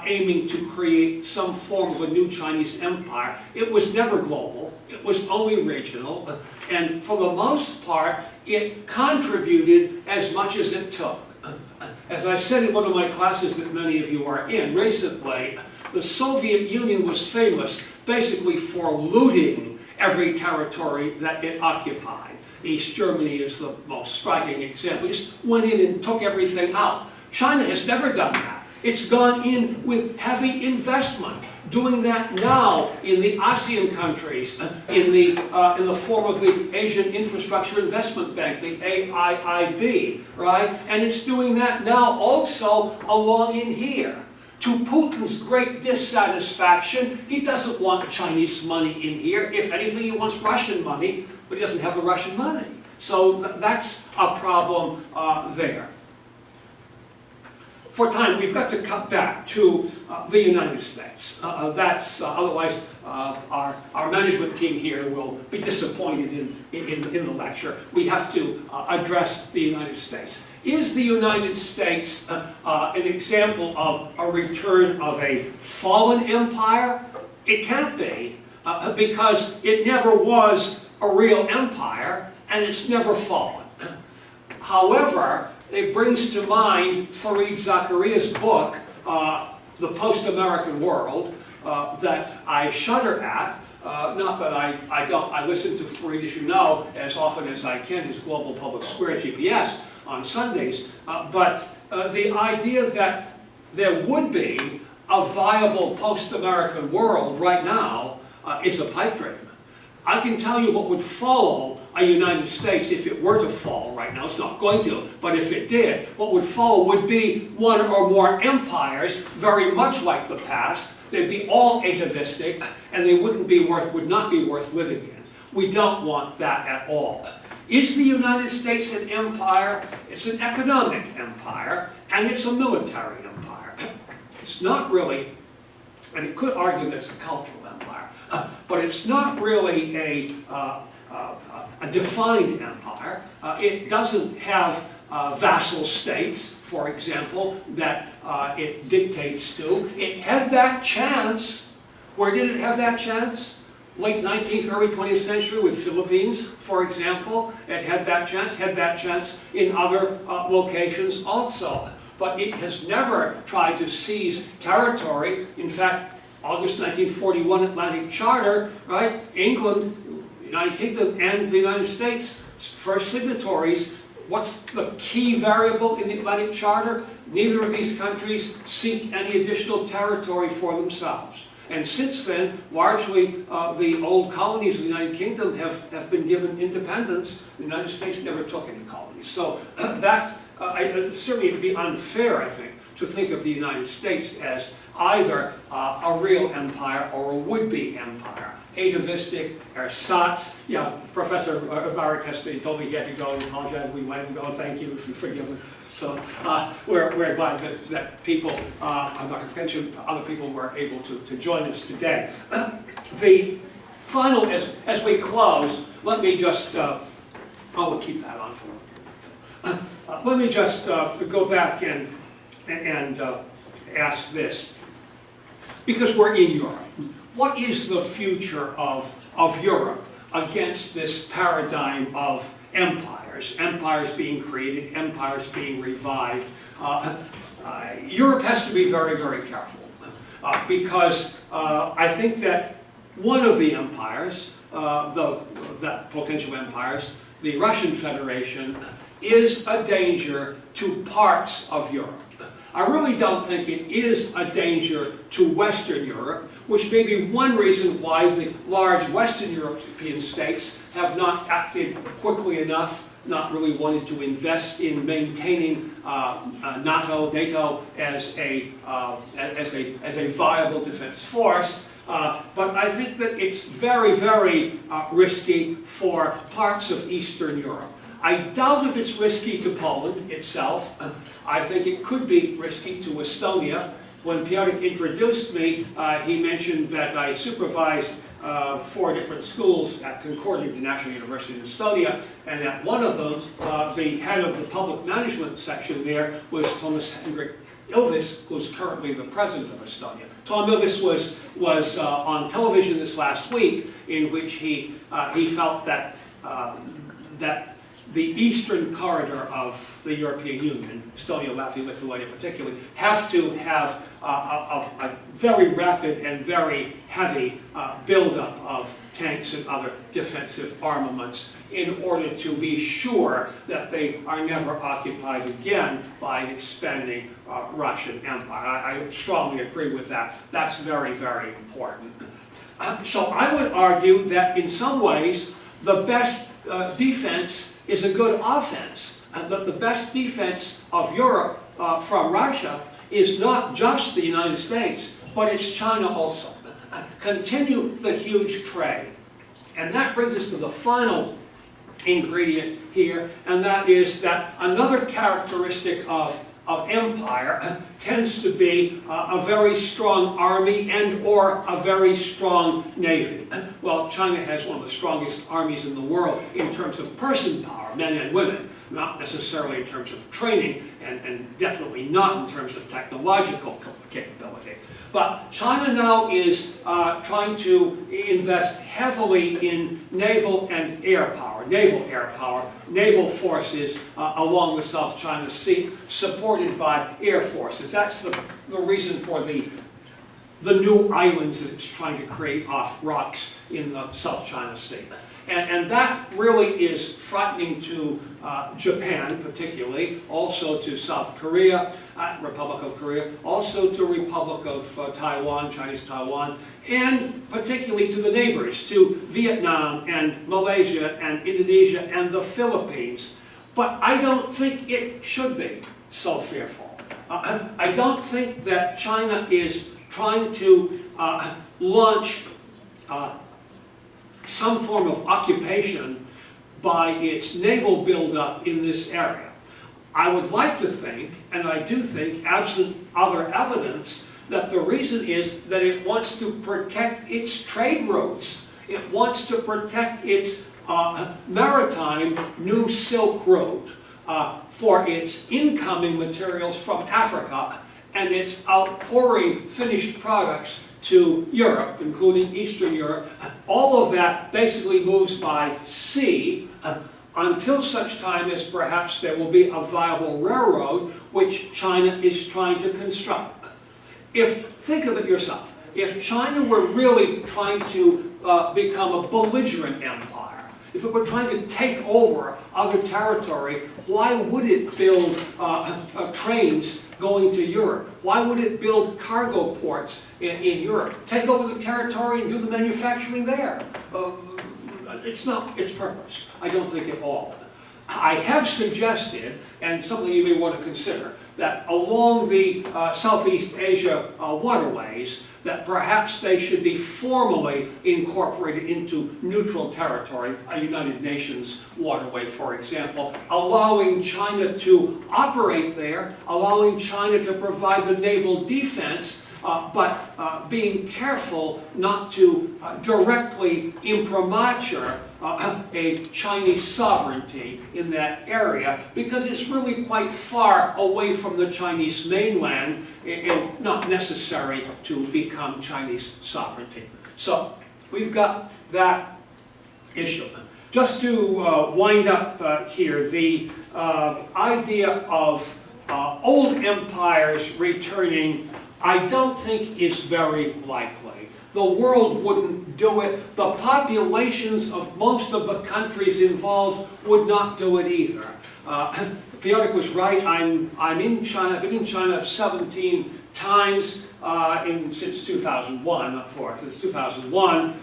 aiming to create some form of a new Chinese empire, it was never global, it was only regional, and for the most part, it contributed as much as it took. As I said in one of my classes that many of you are in recently, the Soviet Union was famous basically for looting every territory that it occupied. East Germany is the most striking example. It just went in and took everything out. China has never done that. It's gone in with heavy investment, doing that now in the ASEAN countries, in the form of the Asian Infrastructure Investment Bank, the AIIB, right? And it's doing that now also along in here. To Putin's great dissatisfaction, he doesn't want Chinese money in here. If anything, he wants Russian money, but he doesn't have the Russian money. So that's a problem there. For time, we've got to cut back to the United States. Otherwise, our management team here will be disappointed in the lecture. We have to address the United States. Is the United States an example of a return of a fallen empire? It can't be, because it never was a real empire, and it's never fallen. However, it brings to mind Fareed Zakaria's book, The Post-American World, that I shudder at. Not that I listen to Fareed, as you know, as often as I can, his Global Public Square GPS on Sundays, but the idea that there would be a viable post-American world right now is a pipe dream. I can tell you what would follow a United States if it were to fall right now. It's not going to, but if it did, what would follow would be one or more empires, very much like the past. They'd be all atavistic, and they would not be worth living in. We don't want that at all. Is the United States an empire? It's an economic empire, and it's a military empire. It's not really, and it could argue that it's a cultural empire, but it's not really a defined empire. It doesn't have vassal states, for example, that it dictates to. It had that chance. Where did it have that chance? Late 19th, early 20th century with Philippines, for example. It had that chance in other locations also. But it has never tried to seize territory. In fact, August 1941 Atlantic Charter, right? England, United Kingdom, and the United States, first signatories. What's the key variable in the Atlantic Charter? Neither of these countries seek any additional territory for themselves. And since then, largely the old colonies of the United Kingdom have been given independence. The United States never took any colonies. So that's, certainly it would be unfair, I think, to think of the United States as either a real empire or a would-be empire. Atavistic, ersatz. Yeah, Professor Barak has told me he had to go and apologize. We let him go. Thank you, forgive him. So we're glad that people, I'm not going to mention, other people were able to join us today. The final, as we close, let me just, we'll keep that on for let me just go back and ask this. Because we're in Europe. What is the future of Europe against this paradigm of empires? Empires being created, empires being revived. Europe has to be very, very careful. Because I think that one of the empires, that potential empires, the Russian Federation, is a danger to parts of Europe. I really don't think it is a danger to Western Europe, which may be one reason why the large Western European states have not acted quickly enough, not really wanted to invest in maintaining NATO as a viable defense force. But I think that it's very, very risky for parts of Eastern Europe. I doubt if it's risky to Poland itself. I think it could be risky to Estonia. When Piotr introduced me, he mentioned that I supervised 4 different schools at Concordia International University in Estonia, and at one of them, the head of the public management section there was Thomas Hendrik Ilves, who's currently the president of Estonia. Tom Ilves was on television this last week, in which he felt that the eastern corridor of the European Union, Estonia, Latvia, Lithuania particularly, have to have a very rapid and very heavy buildup of tanks and other defensive armaments in order to be sure that they are never occupied again by an expanding Russian Empire. I strongly agree with that. That's very, very important. So I would argue that in some ways, the best defense is a good offense, and that the best defense of Europe from Russia is not just the United States, but it's China also. Continue the huge trade. And that brings us to the final ingredient here, and that is that another characteristic of empire tends to be a very strong army and or a very strong navy. Well, China has one of the strongest armies in the world in terms of person power, men and women, not necessarily in terms of training, and definitely not in terms of technological capability. But China now is trying to invest heavily in naval and air power, naval forces along the South China Sea, supported by air forces. That's the reason for the new islands that it's trying to create off rocks in the South China Sea. And that really is frightening to Japan, particularly, also to South Korea, Republic of Korea, also to Republic of Taiwan, Chinese Taiwan, and particularly to the neighbors, to Vietnam and Malaysia and Indonesia and the Philippines. But I don't think it should be so fearful. I don't think that China is trying to launch some form of occupation by its naval buildup in this area. I would like to think, and I do think, absent other evidence, that the reason is that it wants to protect its trade routes. It wants to protect its maritime New Silk Road for its incoming materials from Africa and its outpouring finished products to Europe, including Eastern Europe. All of that basically moves by sea until such time as perhaps there will be a viable railroad which China is trying to construct. Think of it yourself. If China were really trying to become a belligerent empire, if it were trying to take over other territory, why would it build trains going to Europe? Why would it build cargo ports in Europe? Take over the territory and do the manufacturing there. It's not its purpose. I don't think at all. I have suggested, and something you may want to consider, that along the Southeast Asia waterways, that perhaps they should be formally incorporated into neutral territory, a United Nations waterway, for example, allowing China to operate there, allowing China to provide the naval defense, but being careful not to directly imprimatur a Chinese sovereignty in that area, because it's really quite far away from the Chinese mainland and not necessary to become Chinese sovereignty. So we've got that issue. Just to wind up here, the idea of old empires returning, I don't think is very likely. The world wouldn't do it. The populations of most of the countries involved would not do it either. Piotrek was right. I'm in China. I've been in China 17 times since 2001, not four, since 2001,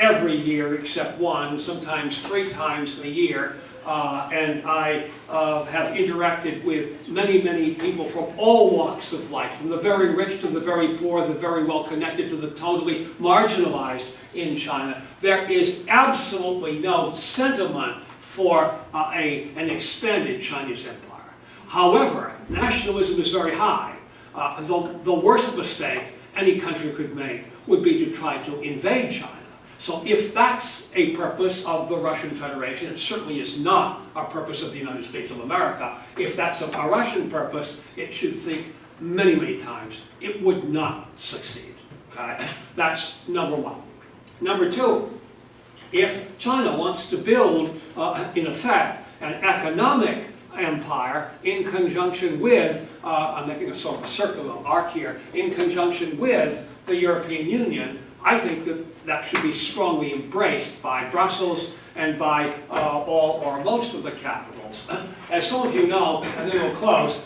every year except one, sometimes 3 times a year. And I have interacted with many, many people from all walks of life, from the very rich to the very poor, the very well connected to the totally marginalized in China. There is absolutely no sentiment for an expanded Chinese empire. However, nationalism is very high. The worst mistake any country could make would be to try to invade China. So if that's a purpose of the Russian Federation, it certainly is not a purpose of the United States of America. If that's a Russian purpose, it should think many, many times. It would not succeed. Okay? That's number one. Number two, if China wants to build, in effect, an economic empire in conjunction with, I'm making a sort of a circular arc here, in conjunction with the European Union, I think that should be strongly embraced by Brussels and by all or most of the capitals. As some of you know, and then we'll close,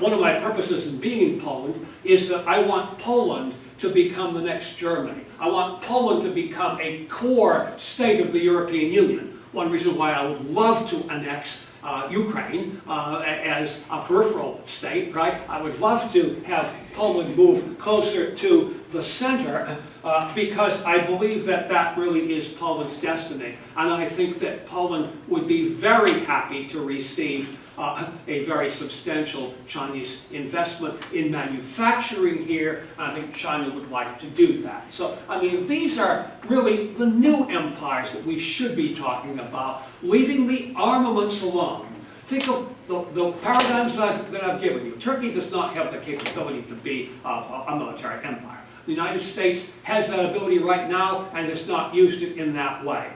one of my purposes in being in Poland is that I want Poland to become the next Germany. I want Poland to become a core state of the European Union. One reason why I would love to annex Ukraine as a peripheral state, right? I would love to have Poland move closer to the center because I believe that that really is Poland's destiny. And I think that Poland would be very happy to receive a very substantial Chinese investment in manufacturing here. I think China would like to do that. So, I mean, these are really the new empires that we should be talking about, leaving the armaments alone. Think of the paradigms that I've given you. Turkey does not have the capability to be a military empire. The United States has that ability right now and has not used it in that way.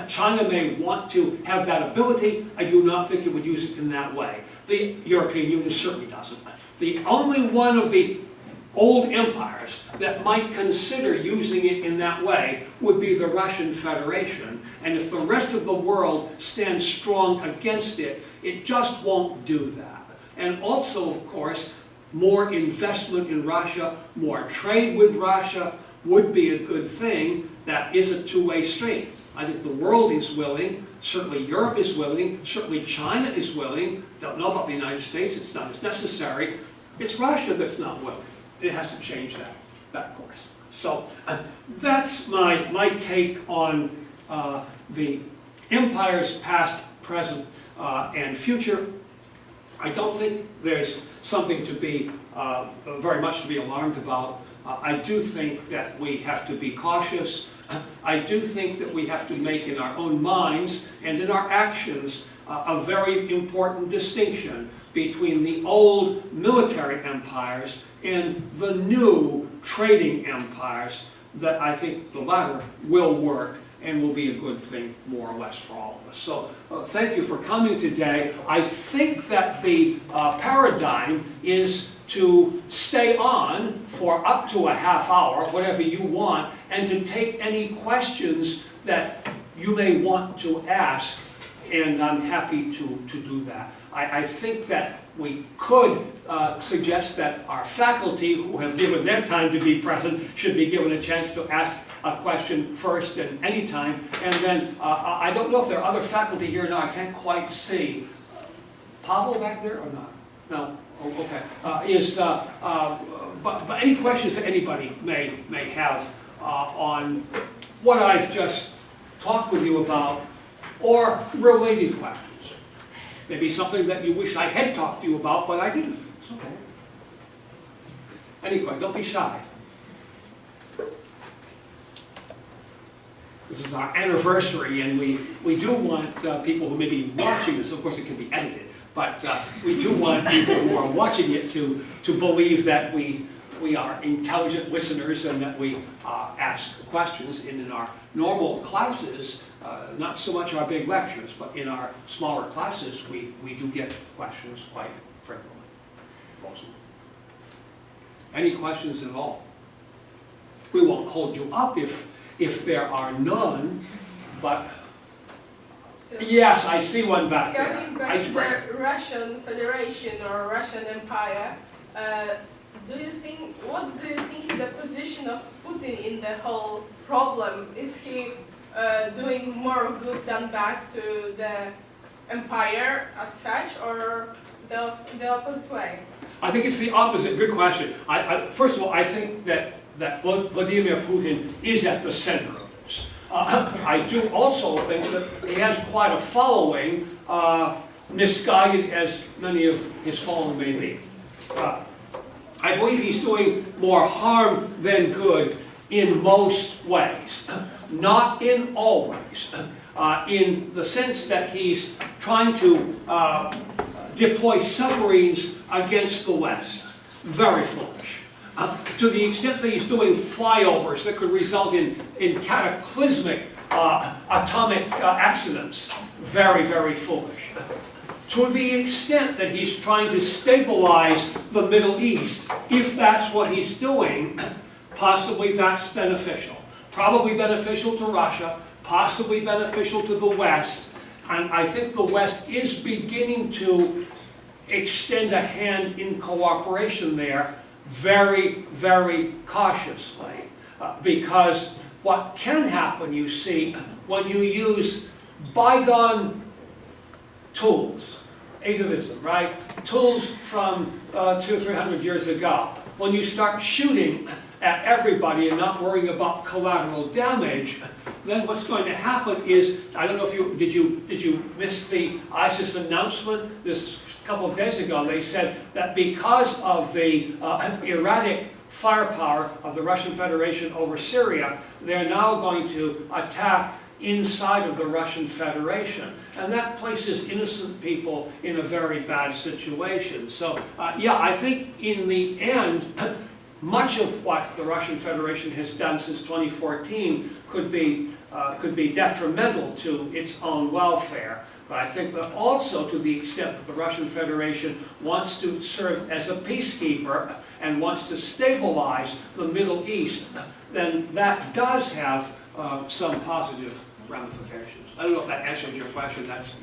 China may want to have that ability. I do not think it would use it in that way. The European Union certainly doesn't. The only one of the old empires that might consider using it in that way would be the Russian Federation. And if the rest of the world stands strong against it, it just won't do that. And also, of course, more investment in Russia, more trade with Russia would be a good thing. That is a two-way street. I think the world is willing, certainly Europe is willing, certainly China is willing. Don't know about the United States, it's not as necessary. It's Russia that's not willing. It has to change that course. So that's my take on the empires past, present, and future. I don't think there's something to be very much to be alarmed about. I do think that we have to be cautious. I do think that we have to make in our own minds and in our actions a very important distinction between the old military empires and the new trading empires that I think the latter will work and will be a good thing more or less for all of us. So thank you for coming today. I think that the paradigm is to stay on for up to a half hour, whatever you want, and to take any questions that you may want to ask, and I'm happy to do that. I think that we could suggest that our faculty, who have given their time to be present, should be given a chance to ask a question first and any time, and then I don't know if there are other faculty here now, I can't quite see. Pavel back there or not? No? Oh, okay. But any questions that anybody may have on what I've just talked with you about, or related questions. Maybe something that you wish I had talked to you about, but I didn't. It's okay. Anyway, don't be shy. This is our anniversary, and we do want people who may be watching this, of course it can be edited, but we do want people who are watching it to believe that we are intelligent listeners and that we ask questions. And in our normal classes, not so much our big lectures, but in our smaller classes, we do get questions quite frequently. Awesome. Any questions at all? we won't hold you up if there are none, but So, yes, I see one back there. coming back to the Russian Federation or Russian Empire, what do you think is the position of Putin in the whole problem? Is he doing more good than bad to the empire as such, or the opposite way? I think it's the opposite. Good question. First of all, I think that Vladimir Putin is at the center of this. I do also think that he has quite a following, misguided as many of his following may be. I believe he's doing more harm than good in most ways, not in all ways. In the sense that he's trying to deploy submarines against the West. Very foolish. To the extent that he's doing flyovers that could result in cataclysmic atomic accidents. Very, very foolish. To the extent that he's trying to stabilize the Middle East, if that's what he's doing, possibly that's beneficial. Probably beneficial to Russia, possibly beneficial to the West, and I think the West is beginning to extend a hand in cooperation there very, very cautiously. Because what can happen, you see, when you use bygone tools, atavism, right? Tools from 200 or 300 years ago. When you start shooting at everybody and not worrying about collateral damage, then what's going to happen is, I don't know if did you miss the ISIS announcement this couple of days ago? They said that because of the erratic firepower of the Russian Federation over Syria, they're now going to attack inside of the Russian Federation. And that places innocent people in a very bad situation. So, yeah, I think in the end, much of what the Russian Federation has done since 2014 could be detrimental to its own welfare. But I think that also, to the extent that the Russian Federation wants to serve as a peacekeeper and wants to stabilize the Middle East, then that does have some positive ramifications. I don't know if that answered your question. That's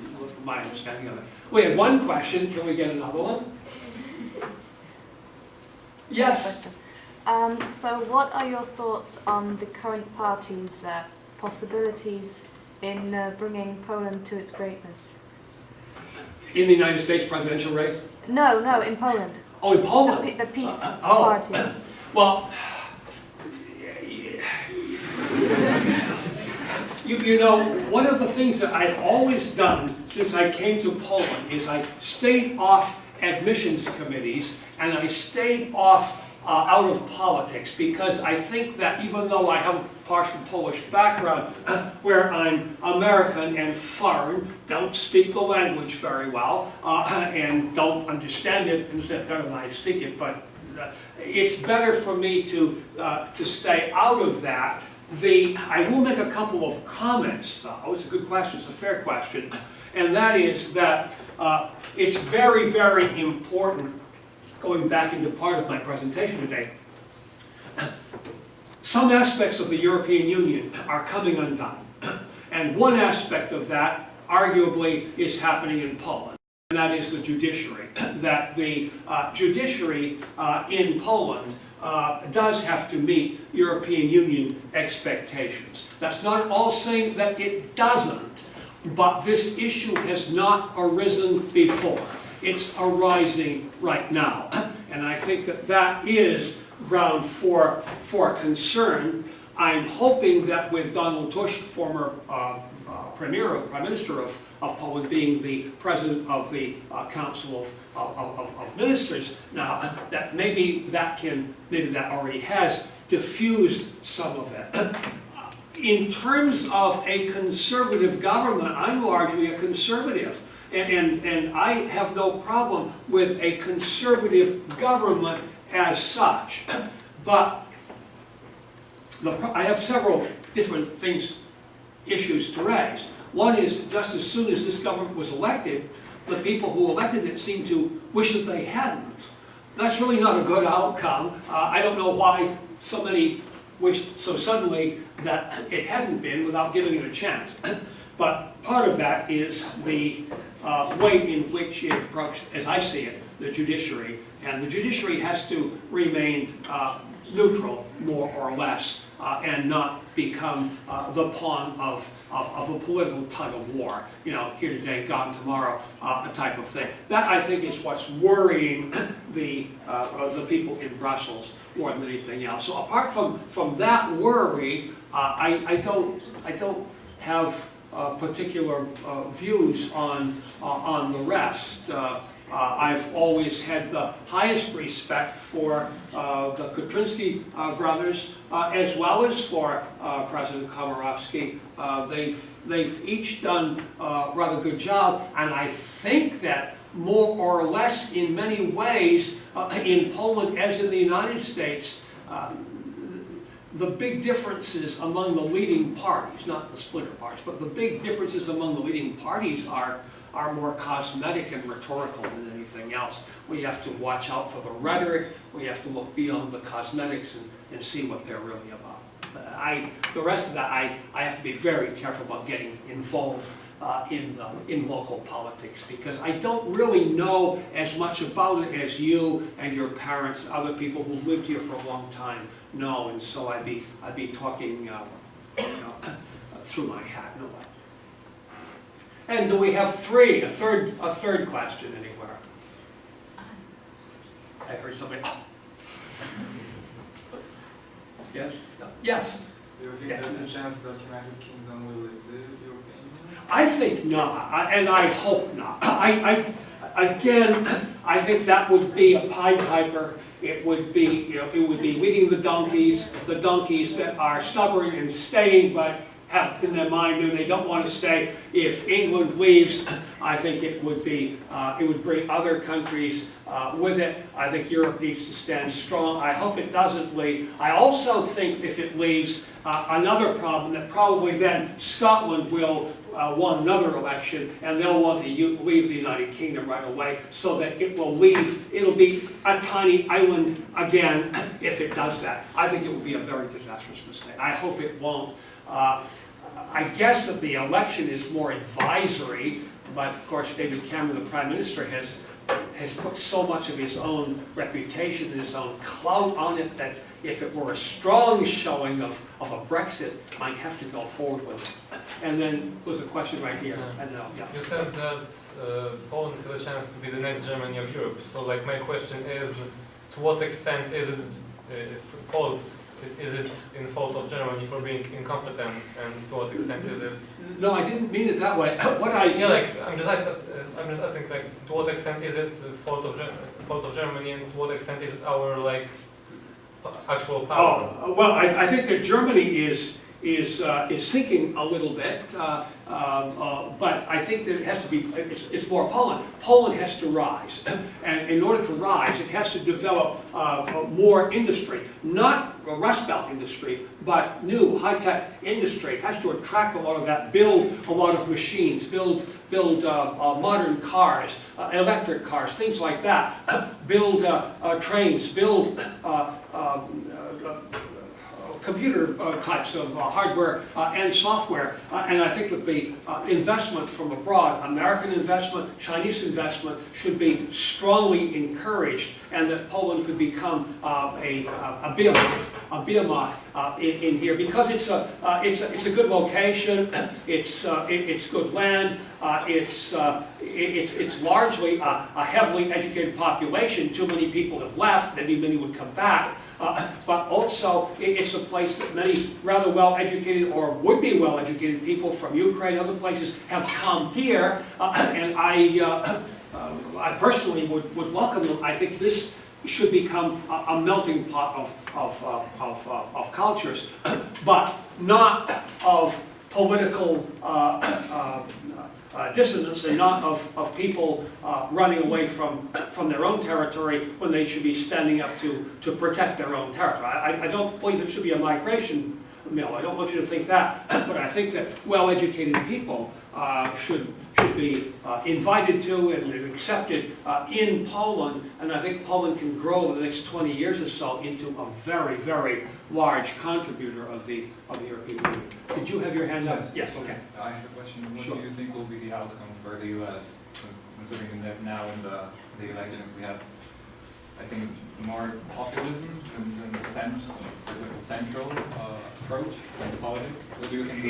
my understanding of it. We had one question. Can we get another one? Yes. So what are your thoughts on the current party's possibilities in bringing Poland to its greatness? In the United States presidential race? No, in Poland. Oh, in Poland? The Peace Party. Well, you know, one of the things that I've always done since I came to Poland is I stayed off admissions committees and I stayed off out of politics, because I think that even though I have a partial Polish background, where I'm American and foreign, don't speak the language very well, and don't understand it better than I speak it, but it's better for me to stay out of that. I will make a couple of comments, though. It's a good question, it's a fair question, and that is that it's very, very important, going back into part of my presentation today, some aspects of the European Union are coming undone. And one aspect of that, arguably, is happening in Poland, and that is the judiciary. That the judiciary in Poland does have to meet European Union expectations. That's not at all saying that it doesn't, but this issue has not arisen before. It's arising right now. And I think that that is ground for concern. I'm hoping that with Donald Tusk, former Prime Minister of Poland, being the President of the Council of Ministers now, that maybe that already has diffused some of it. In terms of a conservative government, I'm largely a conservative. And I have no problem with a conservative government as such. But I have several different issues to raise. One is, just as soon as this government was elected, the people who elected it seemed to wish that they hadn't. That's really not a good outcome. I don't know why so many wished so suddenly that it hadn't been without giving it a chance. But part of that is the way in which it approached, as I see it, the judiciary. And the judiciary has to remain neutral, more or less, and not become the pawn of a political tug of war. You know, here today, gone tomorrow, a type of thing. That, I think, is what's worrying the people in Brussels more than anything else. So apart from that worry, I don't have particular views on the rest. I've always had the highest respect for the Kuczynski brothers, as well as for President Komorowski. They've each done a rather good job, and I think that more or less in many ways in Poland as in the United States, the big differences among the leading parties, not the splinter parties, but the big differences among the leading parties are more cosmetic and rhetorical than anything else. We have to watch out for the rhetoric, we have to look beyond the cosmetics and see what they're really about. The rest of that, I have to be very careful about getting involved in local politics, because I don't really know as much about it as you and your parents, other people who've lived here for a long time know, and so I'd be talking through my hat in a way. And do we have a third question anywhere? I heard somebody. Yes? No. Yes? Do you think there's a chance that United Kingdom will leave the European Union? I think not, and I hope not. Again, I think that would be a Pied Piper. It would be, it would be leading the donkeys that are stubborn and staying, but have in their mind that they don't want to stay. If England leaves, I think it would bring other countries with it. I think Europe needs to stand strong. I hope it doesn't leave. I also think if it leaves, another problem that probably then Scotland will want another election, and they'll want to leave the United Kingdom right away, so that it will leave. It'll be a tiny island again if it does that. I think it would be a very disastrous mistake. I hope it won't. I guess that the election is more advisory, but of course David Cameron, the Prime Minister, has put so much of his own reputation and his own clout on it that if it were a strong showing of a Brexit, might have to go forward with it. And then there was a question right here. Yeah. You said that Poland has a chance to be the next Germany of Europe. So, like, my question is, to what extent is it fault? Is it in fault of Germany for being incompetent, and to what extent is it? No, I didn't mean it that way. I'm just asking, like, to what extent is it the fault of Germany, and to what extent is it our actual power? Oh, well, I think that Germany is sinking a little bit, but I think that it has to be. It's more Poland. Poland has to rise, and in order to rise, it has to develop more industry, not a Rust Belt industry, but new high-tech industry. It has to attract a lot of that, build a lot of machines, build modern cars, electric cars, things like that. Build trains, build computer types of hardware and software, and I think that the investment from abroad, American investment, Chinese investment, should be strongly encouraged, and that Poland could become a behemoth in here, because it's a good location, it's good land, it's largely a heavily educated population. Too many people have left, maybe many would come back. But also, it's a place that many rather well-educated or would-be well-educated people from Ukraine and other places have come here, and I personally would welcome them. I think this should become a melting pot of cultures, but not of political dissonance, and not of people running away from their own territory when they should be standing up to protect their own territory. I don't believe it should be a migration mill. I don't want you to think that, but I think that well-educated people should should be invited to and accepted in Poland, and I think Poland can grow in the next 20 years or so into a very, very large contributor of the European Union. Did you have your hand up? Yes, okay. I have a question. What Sure. do you think will be the outcome for the U.S., considering that now in the elections we have, I think, more populism than the central approach in politics? What do you think?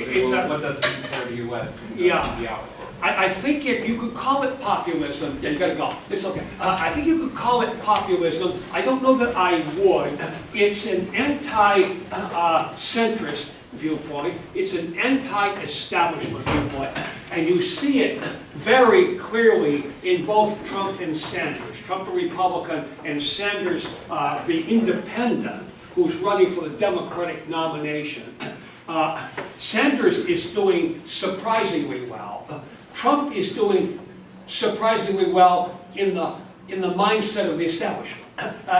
What does it mean for the U.S. in the outcome? I think you could call it populism. Yeah, you gotta go. It's okay. I think you could call it populism. I don't know that I would. It's an anti-centrist viewpoint. It's an anti-establishment viewpoint. And you see it very clearly in both Trump and Sanders. Trump, the Republican, and Sanders, the independent, who's running for the Democratic nomination. Sanders is doing surprisingly well. Trump is doing surprisingly well in the mindset of the establishment.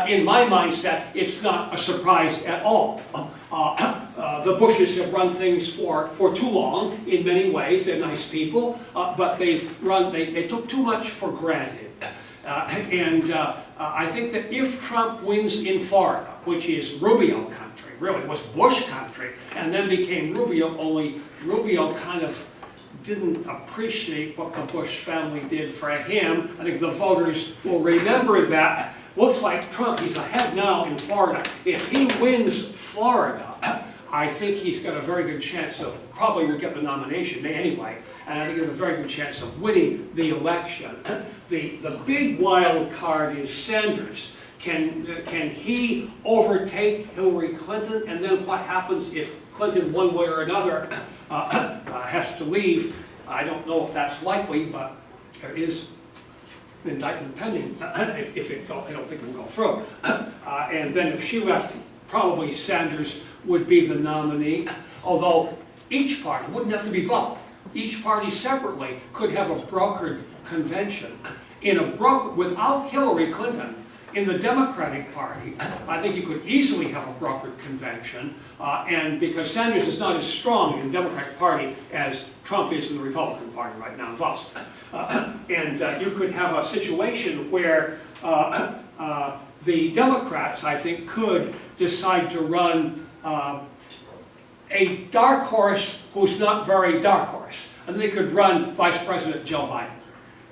In my mindset, it's not a surprise at all. The Bushes have run things for too long in many ways. They're nice people, but they took too much for granted. I think that if Trump wins in Florida, which is Rubio country, really was Bush country, and then became Rubio, only Rubio kind of didn't appreciate what the Bush family did for him. I think the voters will remember that. Looks like Trump, he's ahead now in Florida. If he wins Florida, I think he's got a very good chance of, probably will get the nomination anyway, and I think there's a very good chance of winning the election. The big wild card is Sanders. Can he overtake Hillary Clinton? And then what happens if Clinton, one way or another, has to leave? I don't know if that's likely, but there is an indictment pending. If it go, I don't think it will go through. And then if she left, probably Sanders would be the nominee. Although each party wouldn't have to be both. Each party separately could have a brokered convention. Without Hillary Clinton, in the Democratic Party, I think you could easily have a brokered convention, and because Sanders is not as strong in the Democratic Party as Trump is in the Republican Party right now, thus. And you could have a situation where the Democrats, I think, could decide to run a dark horse who's not very dark horse, and they could run Vice President Joe Biden.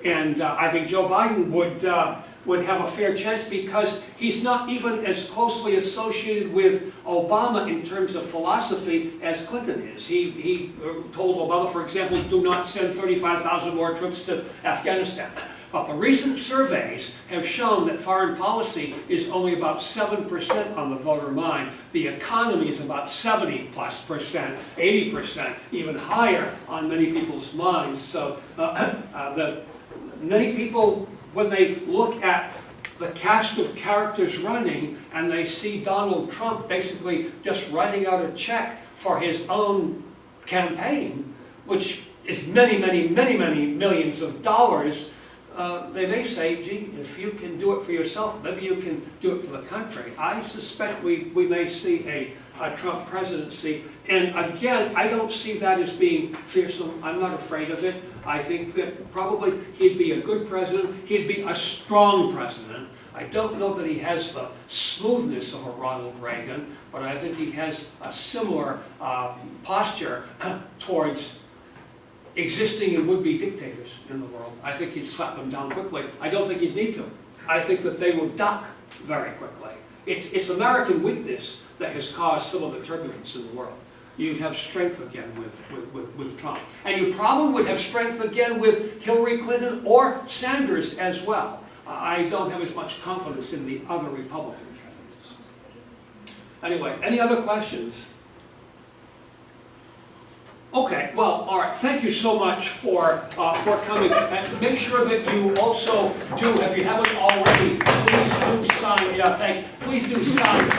And I think Joe Biden would have a fair chance because he's not even as closely associated with Obama in terms of philosophy as Clinton is. He told Obama, for example, do not send 35,000 more troops to Afghanistan. But the recent surveys have shown that foreign policy is only about 7% on the voter mind. The economy is about 70+%, 80%, even higher on many people's minds. So many people, when they look at the cast of characters running and they see Donald Trump basically just writing out a check for his own campaign, which is many, many, many, many millions of dollars, they may say, gee, if you can do it for yourself, maybe you can do it for the country. I suspect we may see a Trump presidency. And again, I don't see that as being fearsome. I'm not afraid of it. I think that probably he'd be a good president. He'd be a strong president. I don't know that he has the smoothness of a Ronald Reagan, but I think he has a similar posture towards existing and would-be dictators in the world. I think he'd slap them down quickly. I don't think he'd need to. I think that they would duck very quickly. It's American weakness that has caused some of the turbulence in the world. You'd have strength again with Trump. And you probably would have strength again with Hillary Clinton or Sanders as well. I don't have as much confidence in the other Republican candidates. Anyway, any other questions? Okay, well, all right. Thank you so much for coming. And make sure that you also do, if you haven't already, please do sign. Yeah, thanks. Please do sign.